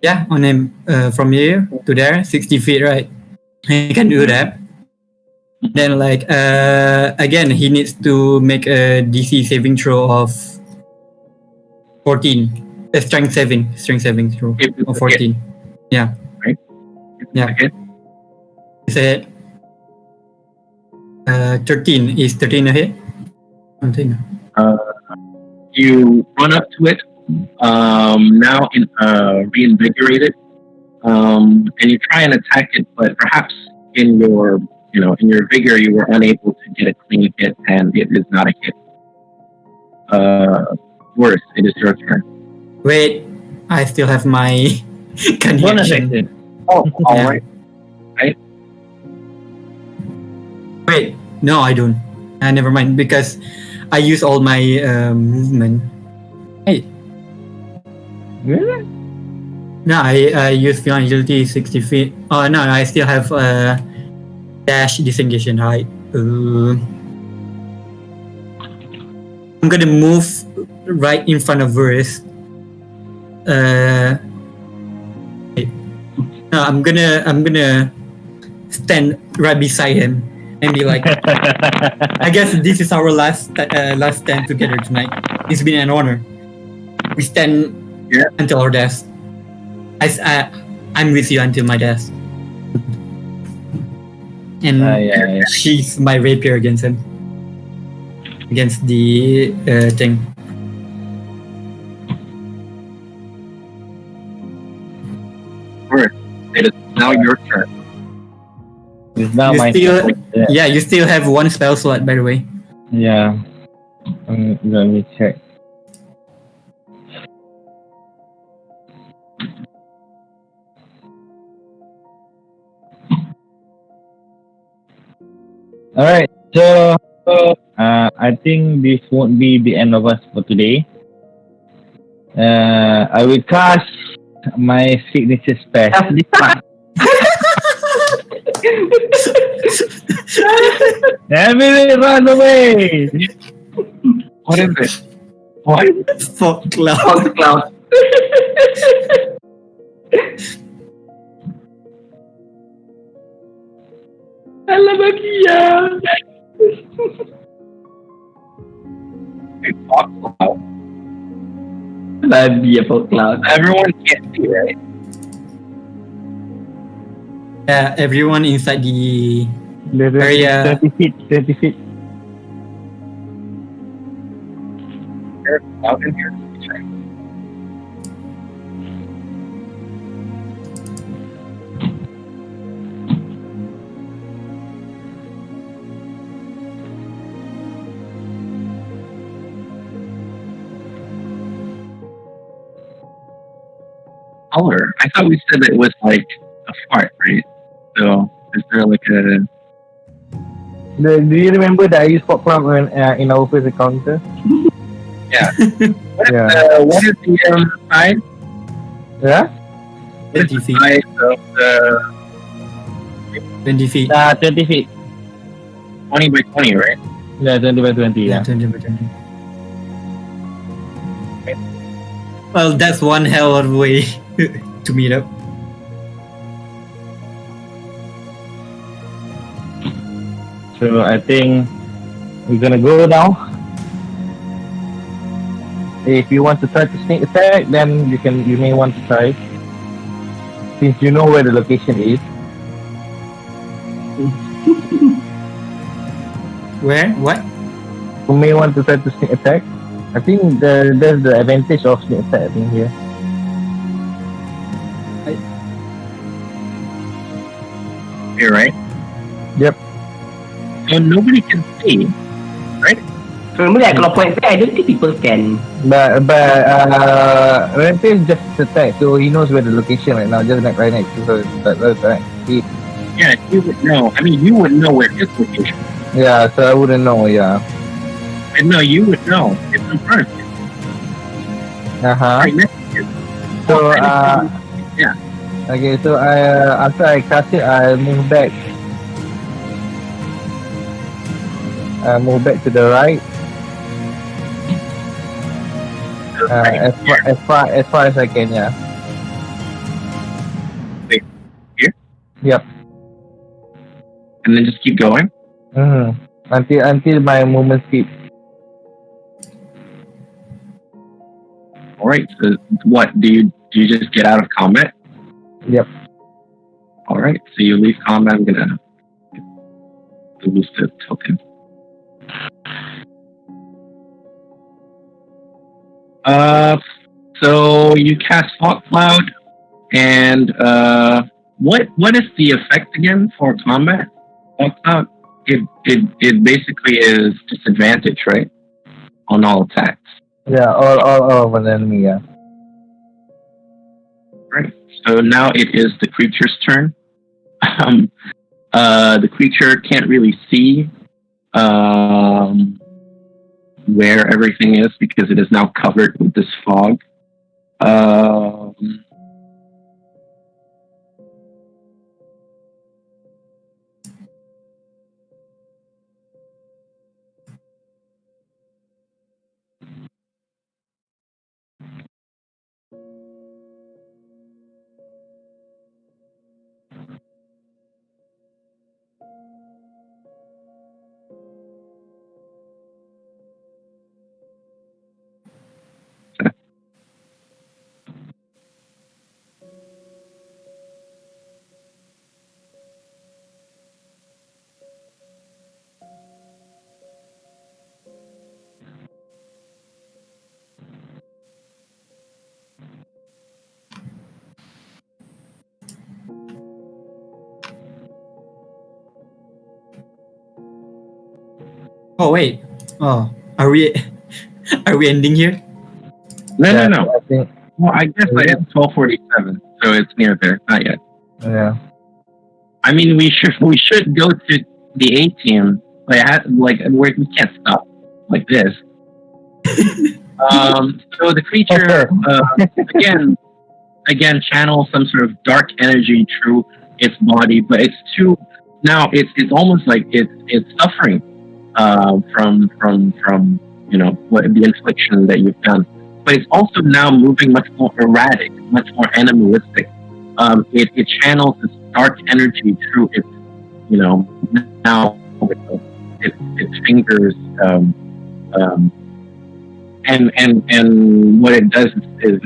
Yeah, on him, from here to there, 60 feet, right? I can do that. Then like again, he needs to make a DC saving throw of 14. Strength saving throw of 14. Yeah.
Right.
Yeah.
Okay.
Is it 13? Is 13 a hit? Something.
You run up to it, now reinvigorated, and you try and attack it, but perhaps in your vigor, you were unable to get a clean hit, and it is not a hit. Worse, it is your turn.
Wait, I still have my connection.
Oh, all right.
Wait, no, I don't. Never mind, because I use all my movement. Hey.
Really?
No, I use feline agility 60 feet. Oh no, I still have dash, disengage, and height. I'm gonna move right in front of Verus. No, I'm gonna stand right beside him and be like, I guess this is our last stand together tonight. It's been an honor. We stand until our death. I'm with you until my death. And she's my rapier against him. Against the thing.
It is now your turn.
It's now my
turn. Yeah, you still have one spell slot, by the way.
Yeah. Let me check. Alright, so I think this won't be the end of us for today. I will cast my signature spell. Emily, run away!
What is it? What?
Fog cloud.
Alabagia! That'd be a fog cloud.
Everyone can't see, right?
Yeah, everyone inside the area.
30 feet.
Out in here. Color. I thought we said that it was like a fart, right? So is there like a?
Do you remember that I used fog cloud in our first encounter?
Yeah. What is the size?
Yeah.
20 feet.
Size of the
20 feet.
20 feet.
20 by 20, right?
Yeah, 20 by 20.
Yeah,
Yeah.
20 by 20. Well, that's one hell of a way to meet up.
So I think we're gonna go now. If you want to try to sneak attack, then you may want to try. Since you know where the location is.
Where? What?
You may want to try to sneak attack. I think there's the advantage of sneak attack, I think, here.
Here, right?
Yep.
So nobody can see.
Normally kalau point saya, I don't think people can.
But Rampage just attack, so he knows where the location right now, just right next to the right.
Yeah, you would know. I mean, you would know where his location is.
Yeah, so I wouldn't know, yeah.
And no, you would know. It's in front of you.
Uh-huh.
Right next to you.
So,
yeah.
okay, so after I cast it, I move back. I move back to the right. As far as I can, yeah.
Wait, here?
Yep.
And then just keep going.
Mm-hmm. Until my movement speed.
All right. So what do you just get out of combat?
Yep.
All right. So you leave combat. I'm gonna lose the token. So you cast Fog Cloud, and what is the effect again for combat? Fog Cloud. It basically is disadvantage, right, on all attacks.
Yeah, all of an enemy, yeah.
Right. So now it is the creature's turn. The creature can't really see where everything is because it is now covered with this fog.
Oh wait. Oh, are we ending here?
No,
Yeah,
no.
I think,
Well, I guess it's 12:47, so it's near there. Not yet.
yeah.
I mean, we should go to the A team. We can't stop like this. So the creature again channels some sort of dark energy through its body, but it's almost like it's suffering from what the infliction that you've done. But it's also now moving much more erratic, much more animalistic. It channels this dark energy through its now with its fingers. And what it does is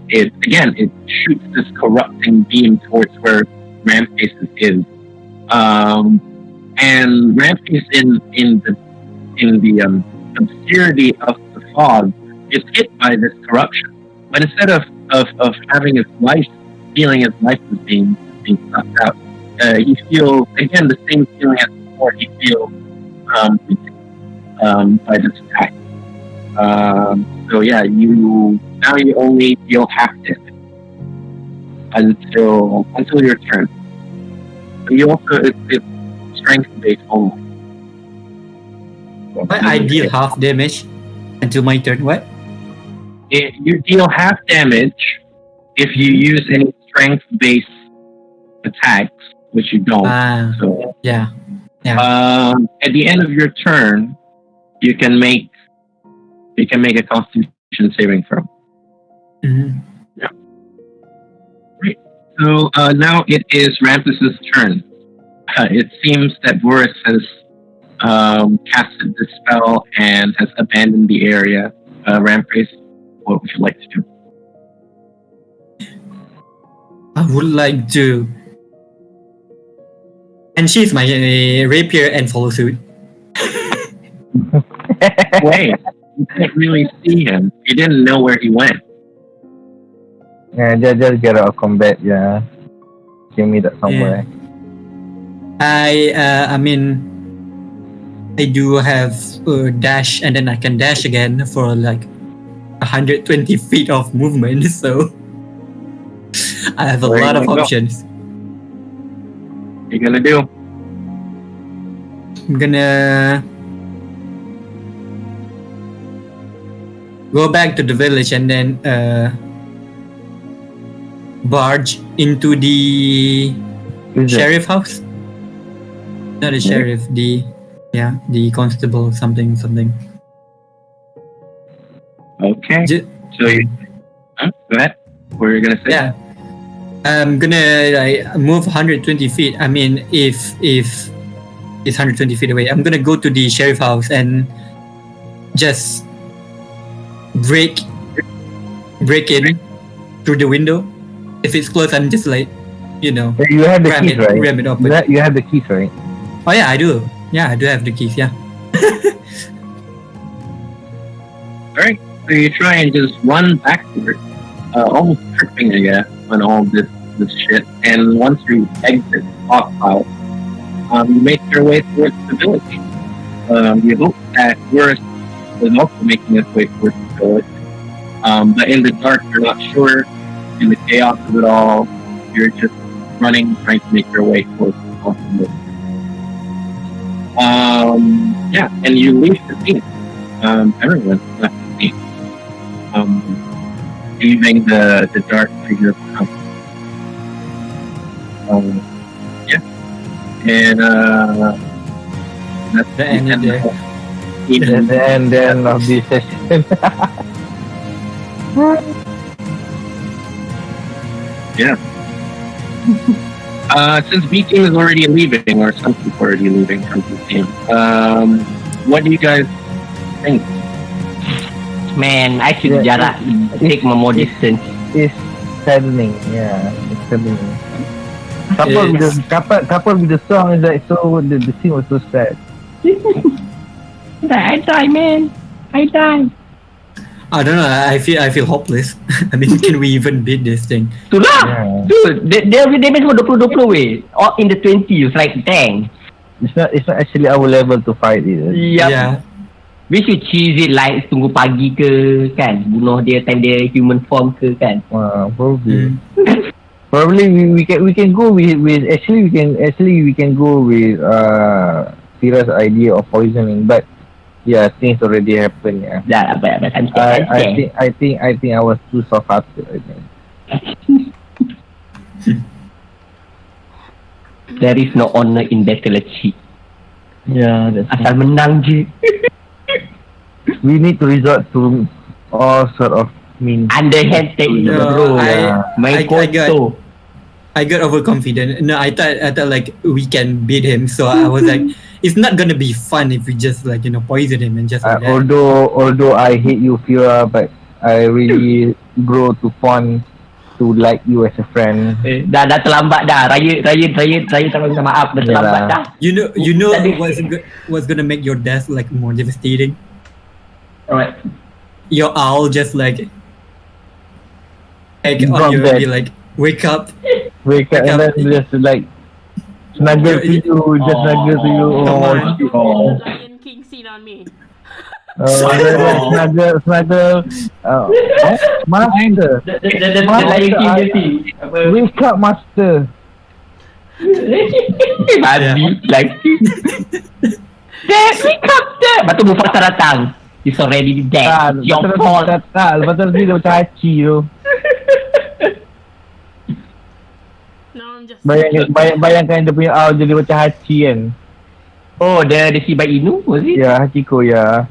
it shoots this corrupting beam towards where Rampace is. And Rampace in the obscurity of the fog is hit by this corruption. But instead of having his life, feeling his life is being sucked out, he feels again the same feeling as before. He feels by this attack. So yeah, you only feel half damage until your turn. But you also it's strength based only.
But I deal half damage until my turn. What?
You deal half damage if you use any strength based attacks, which you don't.
Yeah.
At the end of your turn, you can make a Constitution saving throw.
Mhm.
Right. So now it is Rampus's turn. It seems that Boris has casted the spell and has abandoned the area. Rampus, what would you like to do?
I would like to. And she's my rapier and follow suit.
Wait, you can't really see him. You didn't know where he went.
Yeah, just get out of combat. Yeah, give me that somewhere.
I mean, I do have dash, and then I can dash again for like 120 feet of movement. So I have a
Where
lot
you
of
gonna go?
options.
What you gonna do?
I'm gonna go back to the village and then barge into the sheriff house. Not the sheriff, the constable, something.
Okay. So you, go ahead. What are you gonna say?
Yeah, I'm gonna like move 120 feet. I mean, if it's 120 feet away, I'm gonna go to the sheriff house and just break in through the window. If it's closed, I'm just like,
You have the keys, right?
ram it open.
You have the keys, right?
Oh yeah, I do. Yeah, I do have the keys. Yeah.
Alright. So you try and just run backward, almost tripping, I guess, on all this shit. And once you exit stockpile, you make your way towards the village. You hope that Boris is also making his way towards the village. But in the dark, you're not sure. In the chaos of it all, you're just running, trying to make your way towards the village. And you leave the scene. Everyone left the scene. Leaving the dark figure behind. And that's
The end of
The end of this session.
Yeah. Since B team is already leaving, or some people are already leaving from B team, what do you guys think?
Man, I should jarak take more distance.
It's saddening. Yeah, it's saddening. Couple with the song is like so. The scene was so sad.
I die, man. I die.
I don't know. I feel hopeless. I mean, can we even beat this thing?
Itulah.
Yeah.
Dude, they main semua 20-20 weh. Or in the 20s, like dang.
It's not actually our level to fight it.
Yep.
Yeah.
We should choose it like tunggu pagi ke kan, bunuh dia time dia human form ke kan.
Probably. Probably we can go with actually we can go with Tira's idea of poisoning, but yeah, things already happened. Yeah.
Dah apa time
I think I was too soft-hearted. I think.
There is no honor in battle, cheat.
Yeah, that's
Asal menang je.
we need to resort to all sort of means.
Underhand technique,
No,
bro.
I
koto.
got overconfident. No, I thought like we can beat him. So I was like, it's not gonna be fun if we just like poison him and just like that.
Although I hate you, Fira, but I really grow to fond to like you as a friend.
Dah terlambat dah. Raya tak minta maaf. Dah terlambat dah.
You know what's gonna make your death like more devastating?
Alright.
Your owl just like on
Drop
you
dead.
and be like, wake up.
Wake up and then just like snuggle to you, just snuggle to you.
Come on.
The Lion King scene on me.
Snuggle. Master.
The Lion King dia si.
Wake up, master.
Babi lagi. Dad, wake up, Dad. Lepas tu Mufasa datang. He's already dead. It's your fault.
Lepas tu dia macam haci tu.
No, I'm just
Bayangkan dia punya owl jadi macam haci kan.
Oh, the Shiba Inu, was it?
Yeah, Hachiko, yeah.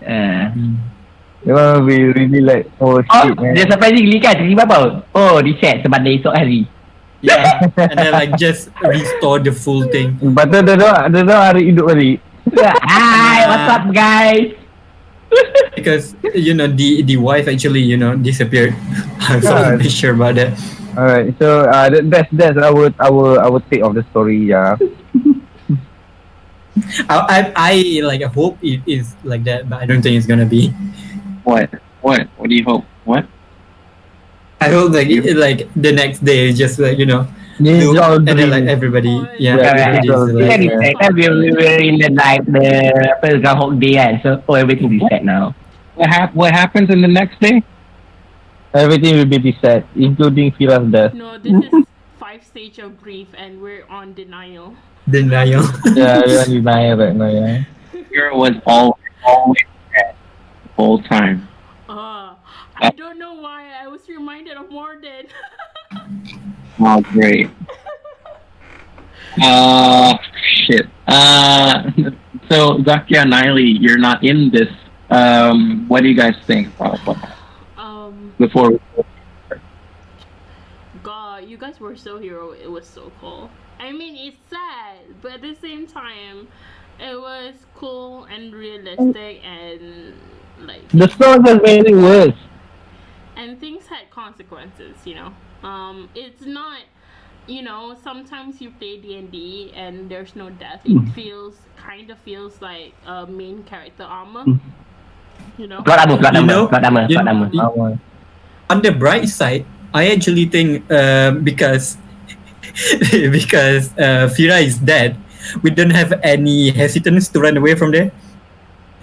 That one we really like, oh
Oh,
shit, man.
dia surprisingly kan, tiba-tiba apa? Oh, reset sebab esok hari.
Yeah, and then like just restore the full thing.
Lepas tu dia hari hidup balik.
Hi, what's up guys?
Because the wife actually disappeared. So I'm not sure about that.
Alright, so that's our take of the story, yeah.
I like hope it is like that, but I don't think it's gonna be.
What? What do you hope? What?
I hope like like the next day just like
This is
look,
all
and then like
dream.
everybody
Yeah,
everybody's
yeah.
Kan
like,
reset kan, we were in the like the Groundhog Day kan, so everything reset now.
What happens in the next day?
Everything will be reset, including Fira's death.
No, this is 5 stage of grief, and we're on denial.
denial.
Yeah, we're on denial right now, yeah.
Kira was always dead the whole time.
I don't know why I was reminded of Morden.
Oh, great. Shit. So Zakia and Niley, you're not in this. What do you guys think about what happened before?
God, you guys were so hero. It was so cool. I mean, it's sad, but at the same time, it was cool and realistic, and like
The song has made it worse.
and things had consequences. It's not. Sometimes you play D&D and there's no death. It kind of feels like a main character armor.
Plot armor.
On the bright side, I actually think because Fira is dead, we don't have any hesitance to run away from there.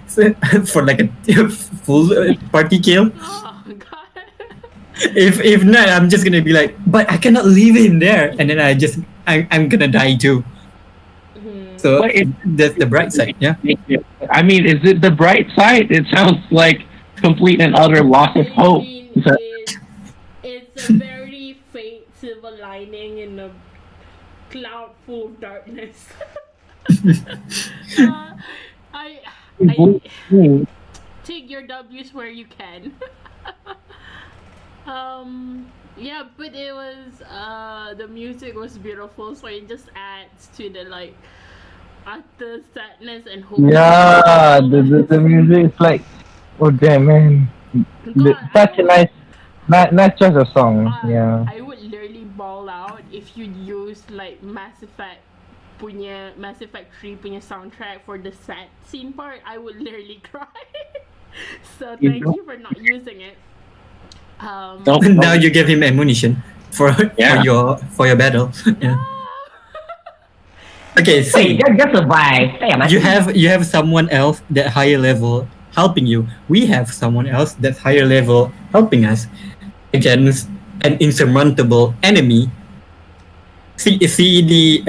So, for like a full party kill.
Oh God.
If not, I'm just gonna be like, but I cannot leave him there, and then I'm gonna die too. So
But
that's the bright side, yeah.
I mean, is it the bright side? It sounds like complete and utter loss of hope.
It's a very faint silver lining in a cloud full of darkness. I take your W's where you can. Yeah, but it was the music was beautiful, so it just adds to the like utter sadness and hope.
Yeah, the music is like, oh damn, man. Such a nice choice of song. Yeah.
I would literally bawl out if you use like Mass Effect 3 punya soundtrack for the sad scene part. I would literally cry. So thank you for not using it.
Now you give him ammunition for your battle. Yeah. Okay, see,
Just survive.
you have someone else that higher level helping you. We have someone else that's higher level helping us against an insurmountable enemy. See the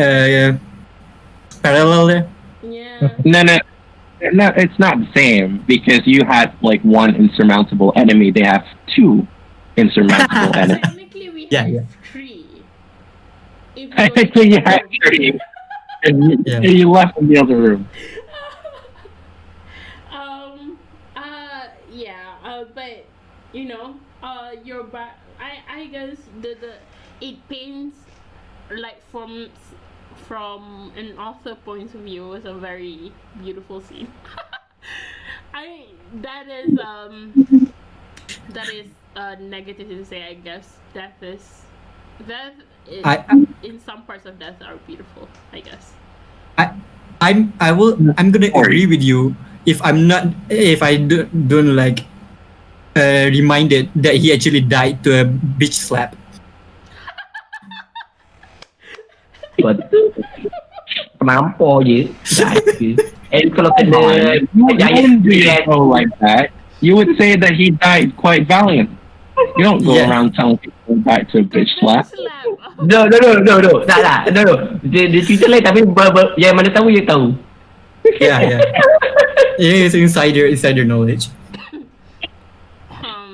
parallel there?
Yeah.
No, it's not the same because you had like one insurmountable enemy. They have two insurmountable enemies.
Technically, we
Yeah,
have
yeah.
3. If
Technically, you had three, and you left in the other room.
But your back. I guess it paints like from an author point of view, was a very beautiful scene. That is negative to say, I guess. Death is in some parts of death are beautiful, I guess.
I'm gonna agree with you if I don't like reminded that he actually died to a bitch slap.
Mampu je. And kalau
You
kena
wouldn't do so like that. You would say that he died quite valiant. You don't go around telling people he died to a bitch slap.
No. Tak. No. Dia cerita lain tapi yang mana tahu yang tahu.
Yeah. It is insider knowledge.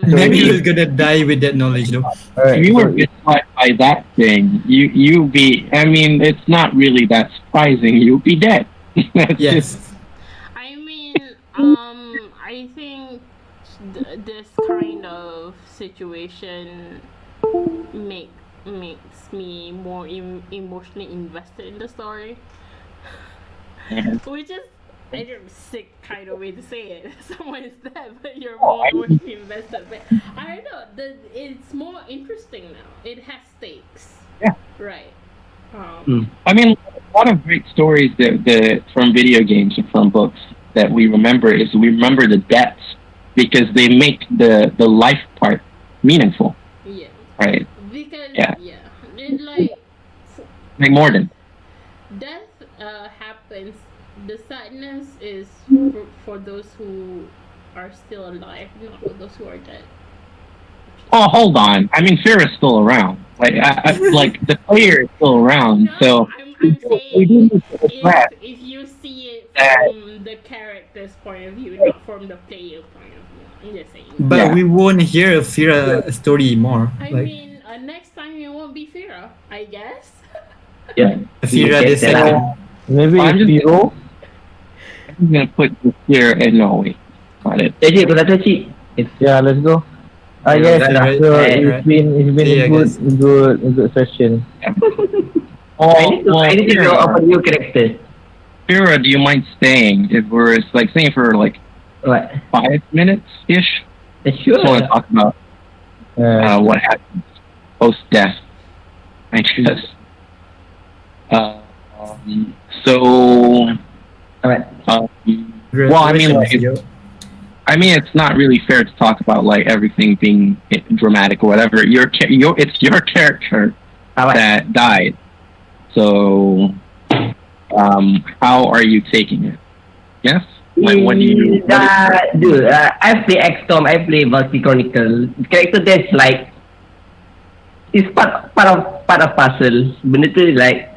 Maybe he's gonna die with that knowledge though.
If you were bitch slapped by that thing, you be. I mean, it's not really that surprising. You'd be dead.
Yes.
I think this kind of situation makes me more emotionally invested in the story, which is a sick kind of way to say it. Someone is dead, but you're more emotionally invested. But I don't know. It's more interesting now. It has stakes.
Yeah.
Right.
I mean, a lot of great stories that from video games and from books that we remember is we remember the deaths because they make the life part meaningful.
Yeah.
Right.
Because
Yeah.
And like
Morden.
death happens. The sadness is for those who are still alive, not for those who are dead.
Oh, hold on. I mean, Fear is still around. Like, like the player is still around.
No,
So
I'm
we do
saying
need to address
if you see it from the character's point of view, not from the player point of view. I'm just saying.
But we won't hear Fira story more.
I
Like
mean, next time it won't be Fira, I guess.
Yeah.
Fira the second.
Maybe
I'm just-
Hero.
I'm gonna put this here and no wait. Got it.
Cik, kau kata cik.
Yeah, let's go. I guess
Right,
so.
right.
It's been
See
a
you guys.
good session.
I need to draw up a new character.
Fira, do you mind staying if we're like staying for like
What?
5 minutes ish?
Sure.
Just want to talk about what happens post death. I guess. So.
Alright.
Well, I mean, like, it's not really fair to talk about like everything being dramatic or whatever. It's your character that died. So, how are you taking it? Yes. Like, what do you?
Dude, I play XCOM. I play Vol2 Chronicle. Character that's like, it's part of puzzle. Benda tu like.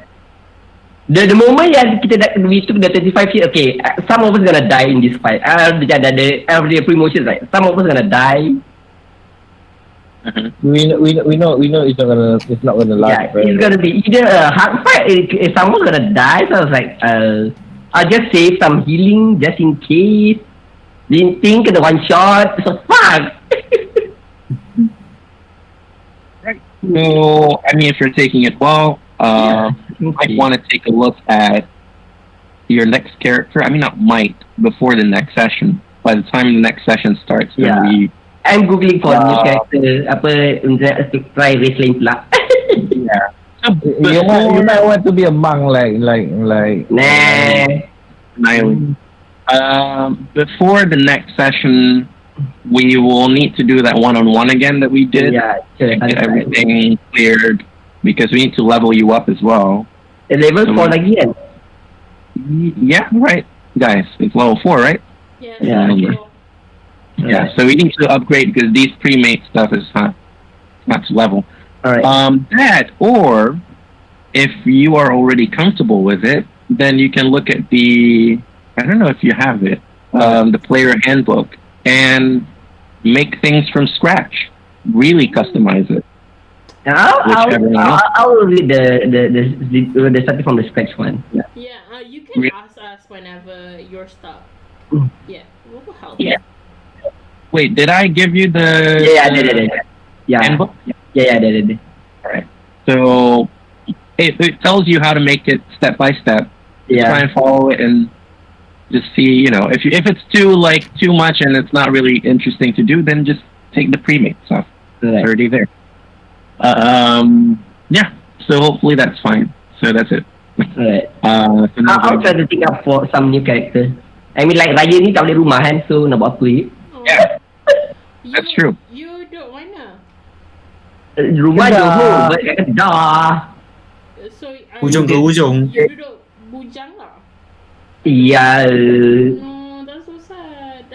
The moment yang we took the 25 years, okay, some of us gonna die in this fight. The pre-motion, right? Some of us gonna die.
We know it's not gonna last.
Yeah, it's gonna be either a hard fight. If someone's gonna die, so I was like, I'll just save some healing just in case. Didn't think the one shot. So fuck.
Right. So, I mean, if you're taking it well, might want to take a look at your next character. I mean, not might, before the next session. By the time the next session starts,
I'm googling for new character. Untuk try wrestling pula.
Yeah.
You might want to be a monk like.
Before the next session, we will need to do that one-on-one again that we did.
Yeah, sure.
Get everything cleared because we need to level you up as well.
Level 4 lagi kan?
Yeah, right. Guys, it's level 4, right?
Yeah.
Yeah, so we need to upgrade because these pre-made stuff is not to level.
Alright.
That, or if you are already comfortable with it, then you can look at I don't know if you have it, the player handbook, and make things from scratch. Really customize it.
I'll read the starting from the scratch one.
Yeah, you can ask us whenever you're stuck. Yeah, we'll help.
Yeah.
Wait, did I give you the
I did. Yeah.
handbook?
Yeah, I did.
Alright. So it tells you how to make it step by step.
Yeah.
Try and follow it and just see, if it's too much and it's not really interesting to do, then just take the pre-made stuff. It's already there. Yeah. So hopefully that's fine. So that's it.
Alright.
So
I'll try to think up for some new character. I mean, like Raya ni tak boleh rumah kan, so nak buat apa
Yeah. That's true.
You duduk mana?
Rumah Johor, kat Kedah.
So
Ujung ke ujung.
You duduk bujang lah.
Ya.
No, that's so sad.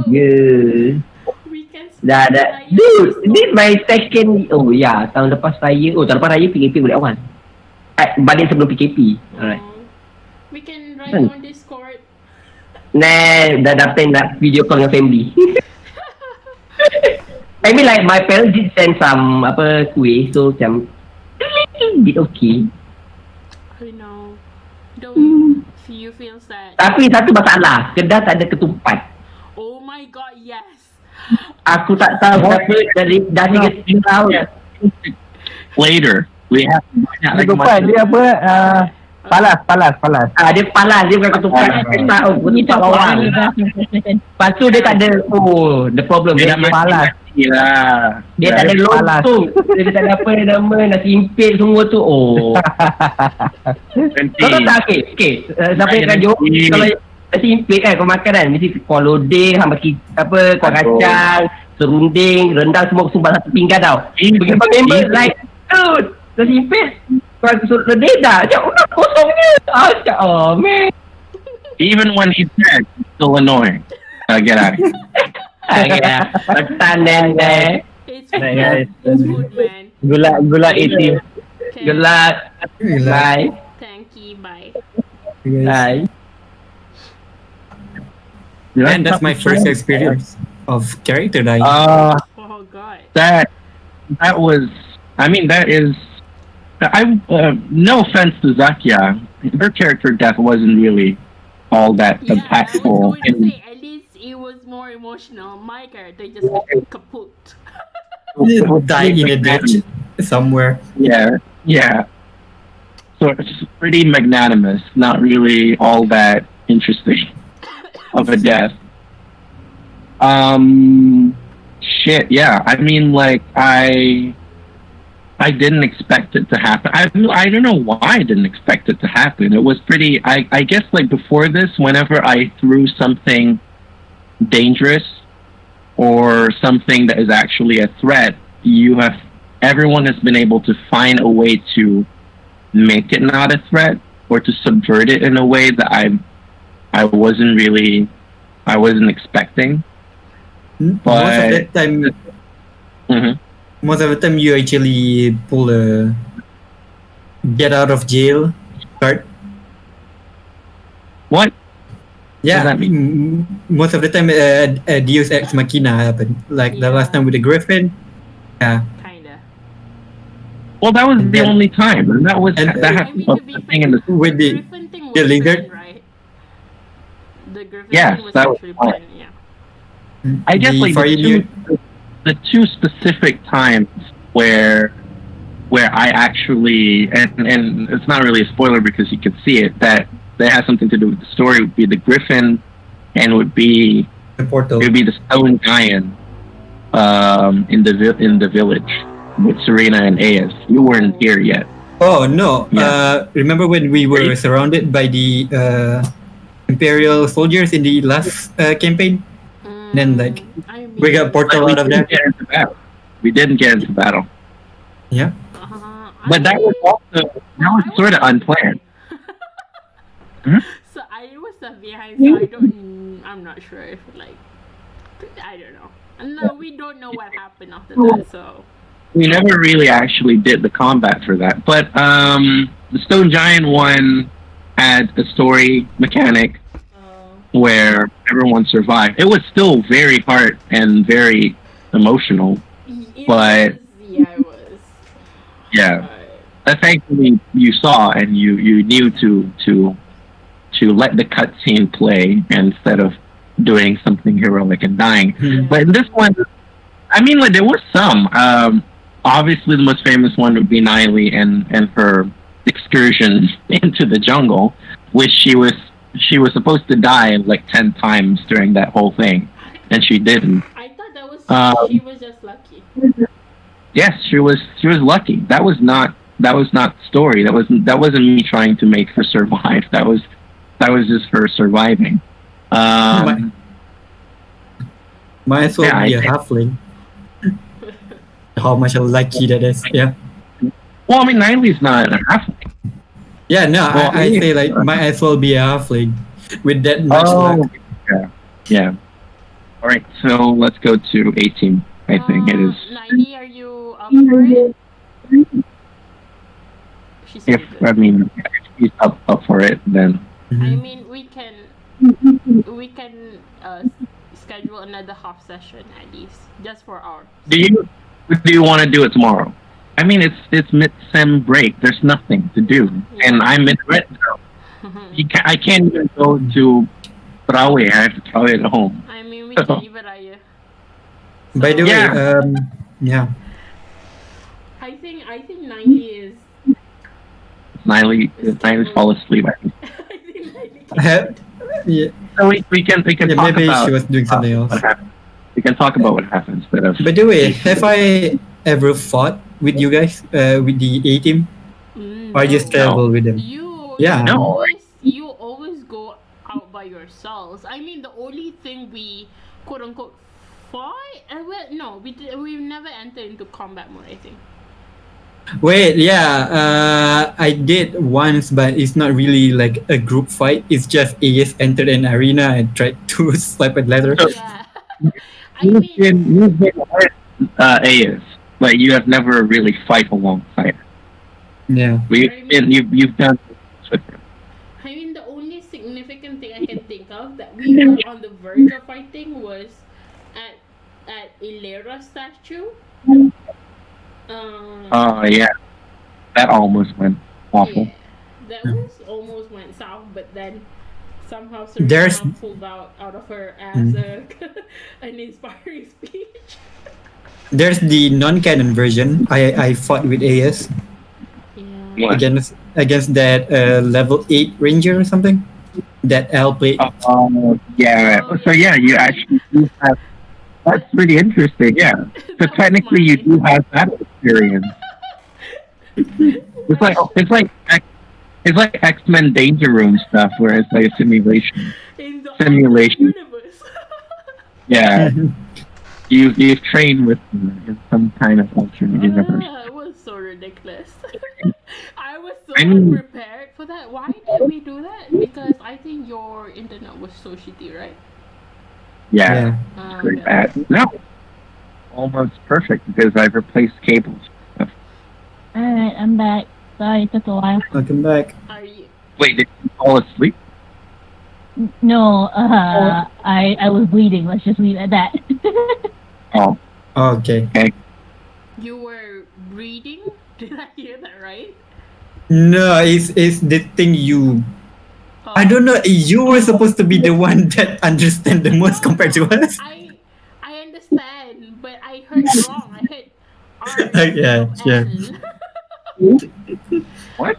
Ya.
We can
Dah. Dude, this my second. Oh ya, tahun lepas raya. Oh, tahun lepas raya PKP boleh awal. Balik sebelum PKP. Alright.
We can write on Discord.
Nah, dah plan nak video call dengan family. I mean like my parents did send some kuih, so macam a little bit okay.
I know. Don't you feel sad.
Tapi satu masalah, Kedah tak ada ketupat.
Oh my god, yes.
Aku tak tahu kenapa dari 3 tahun.
Later, we have
Ketupat dia apa? Palas.
Dia palas, dia bukan ketupat. Dia tahu ketupat bawang. Lepas tu dia tak ada, the problem. Dia palas. Dia tak ada lontong. Dia tak ada apa nama, nasi impit semua tu. Kau tahu tak? Okay. Siapa yang kajut? Kalau nasi impit kan, kau makan kan, mesti kuah lodeh, bagi apa, kuah kacang, serunding, rendang semua sumbang satu pinggan tau. Bagi member like, dude, nasi impit, kuah lodeh dah. Macam, udah kosongnya. Man.
even when he's dead, he's still annoying. Get out of here.
Petan nenek.
It's food, man.
Gula 18.
Okay.
Gelap. Bye.
Thank you, bye.
Bye.
And that's my first experience of character dying.
Oh god.
That was. I mean, that is. No offense to Zakia, her character death wasn't really all that
Yeah, I was
impactful.
going to say, at least it was more emotional. My character just kaput.
Die in a ditch somewhere.
Yeah. So it's pretty magnanimous, not really all that interesting of a death. Shit, yeah. I mean, like, I didn't expect it to happen. I don't know why I didn't expect it to happen. It was pretty, I guess, like, before this, whenever I threw something dangerous or something that is actually a threat, everyone has been able to find a way to make it not a threat or to subvert it in a way that I wasn't expecting. But
Most of the time you actually pull a get out of jail card.
What?
Yeah,
What does that mean?
Most of the time a Deus Ex Machina happened. Like the last time with the Griffin. Yeah.
Kinda.
Well, that was the only time, and that
I mean, to be
thing in the
with the
Griffin thing was
the lizard.
planned, right? The Griffin
Yes,
thing was
that was
actually
planned.
planned, yeah.
I guess like the two specific times where I actually and it's not really a spoiler because you could see it that has something to do with the story would be the Griffin and would be
the portal.
it would be the stone giant in the village with Serena and Aes. You weren't here yet.
Oh no!
Yeah.
Remember when we were surrounded by the Imperial soldiers in the last campaign? Then like
I mean,
we got portal out of there.
We didn't get into battle.
Yeah.
But that was sort of unplanned.
So I was behind, so I'm not sure if like, I don't know. No, we don't know what happened after that, so.
We never really actually did the combat for that. But the Stone Giant one had a story mechanic where everyone survived. It was still very hard and very emotional.
It
But
it was.
yeah. Thankfully you saw and you knew to let the cutscene play instead of doing something heroic and dying. But in this one, I mean, like there were some. Obviously, the most famous one would be Niley and her excursion into the jungle, which she was supposed to die like 10 times during that whole thing, and she didn't.
I thought that was she was just lucky.
Yes, she was lucky. That was not story. That wasn't me trying to make her survive. That was just her surviving.
Might as well be a halfling. How much lucky that is, yeah.
Well, I mean, Niley's not a halfling.
Yeah, no,
Well,
I say like might as well be a halfling with that much luck.
Yeah. All right, so let's go to 18. I think it is.
90, are you up for it? She's
If he's up for it, then.
I mean, we can schedule another half session at least, just for our.
Do you want to do it tomorrow? I mean, it's mid-sem break. There's nothing to do, and I'm in red zone. I can't even go to Trawe. I have to Trawe at home.
I mean, we can even
By the way,
Yeah.
yeah.
I think Niley is.
Niley fall asleep. I think.
I think Niley can.
Yeah,
So we can
yeah,
talk
maybe
about
she was doing something else.
what happened. We can talk about what happened instead of.
By the way, have I ever fought with you guys with the A team, or just
No.
travel with them?
You
Yeah.
No.
you always go out by yourselves. I mean, the only thing we quote unquote fight. Well, no, we've never entered into combat mode. I think.
Wait, yeah, I did once, but it's not really like a group fight. It's just AS entered an arena and tried to swipe a leather.
Yeah. I mean,
You've been with AS, but you have never really fight alongside.
Yeah.
You've done this with him.
I mean, the only significant thing I can think of that we were on the verge of fighting was at Ilera's statue.
Oh yeah, that almost went awful.
Yeah, that was almost went south, but then somehow
There's-
Serena pulled out of her ass an inspiring speech.
There's the non-canon version. I fought with AS
Yeah.
What?
against that level 8 ranger or something. That L plate.
Yeah.
Oh,
So yeah, you actually do have. That's pretty interesting. Yeah. So
That was
technically, you
mine.
do have that experience. It's like X-Men Danger Room stuff, where it's like a simulation.
In the
Simulation.
universe.
Yeah. You've trained with them in some kind of alternate universe.
It was so ridiculous. I was so
I mean-
unprepared for that. Why did we do that? Because I think your internet was so shitty, right?
Yeah.
Ah,
Pretty
okay.
bad. No. Almost perfect because I've replaced cables.
Alright, I'm back. Sorry, it took a while.
Welcome back.
Are you?
Wait, did you fall asleep?
No, I was bleeding. Let's just leave it at that.
Oh,
Okay.
You were reading? Did I hear that right?
No, it's the thing you.
Oh.
I don't know. You were supposed to be the one that understand the most compared to us.
I understand, but I heard wrong. I heard R.
Yeah,
of
yeah.
L.
what?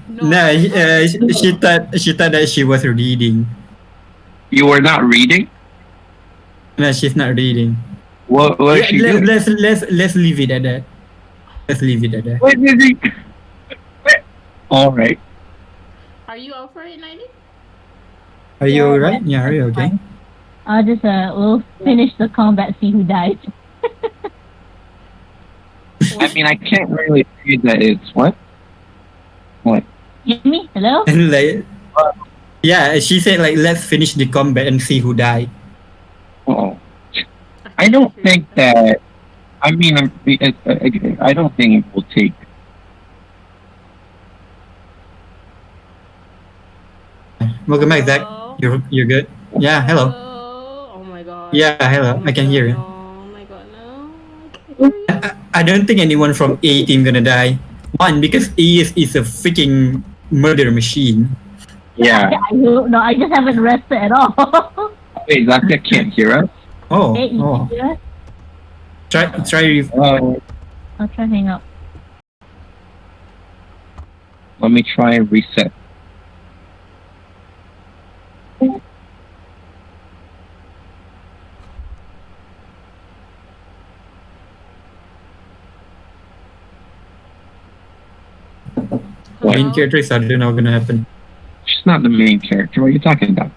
No, she thought that she was reading.
You were not reading?
No, she's not reading.
What
Yeah,
did she do?
let's leave it at that. Let's leave it at that.
What did he? All right.
Are you out for it, 90?
Are you alright? Yeah, are you okay?
I'll just we'll finish the combat, see who dies.
I mean, I can't really say that it's what? What?
Hear me? Hello?
And like, yeah, she said like let's finish the combat and see who died.
Oh, I don't think that. I mean, I don't think it will take.
Welcome back, Zach. You're good. Yeah, hello.
Oh my god.
Yeah, hello.
Oh my
I can
god,
hear you.
no. Oh my god, no. I can't hear you.
I don't think anyone from A team gonna die. One, because AS is a freaking murder machine.
Yeah.
I don't know. I just haven't rested at all.
Wait, Zaka can't hear us.
Oh,
Hey, you
oh.
can hear us?
Try.
I'll try to hang up.
Let me try and reset.
Main
Hello?
characters, I don't know what's gonna happen.
She's not the main character. What are you talking about?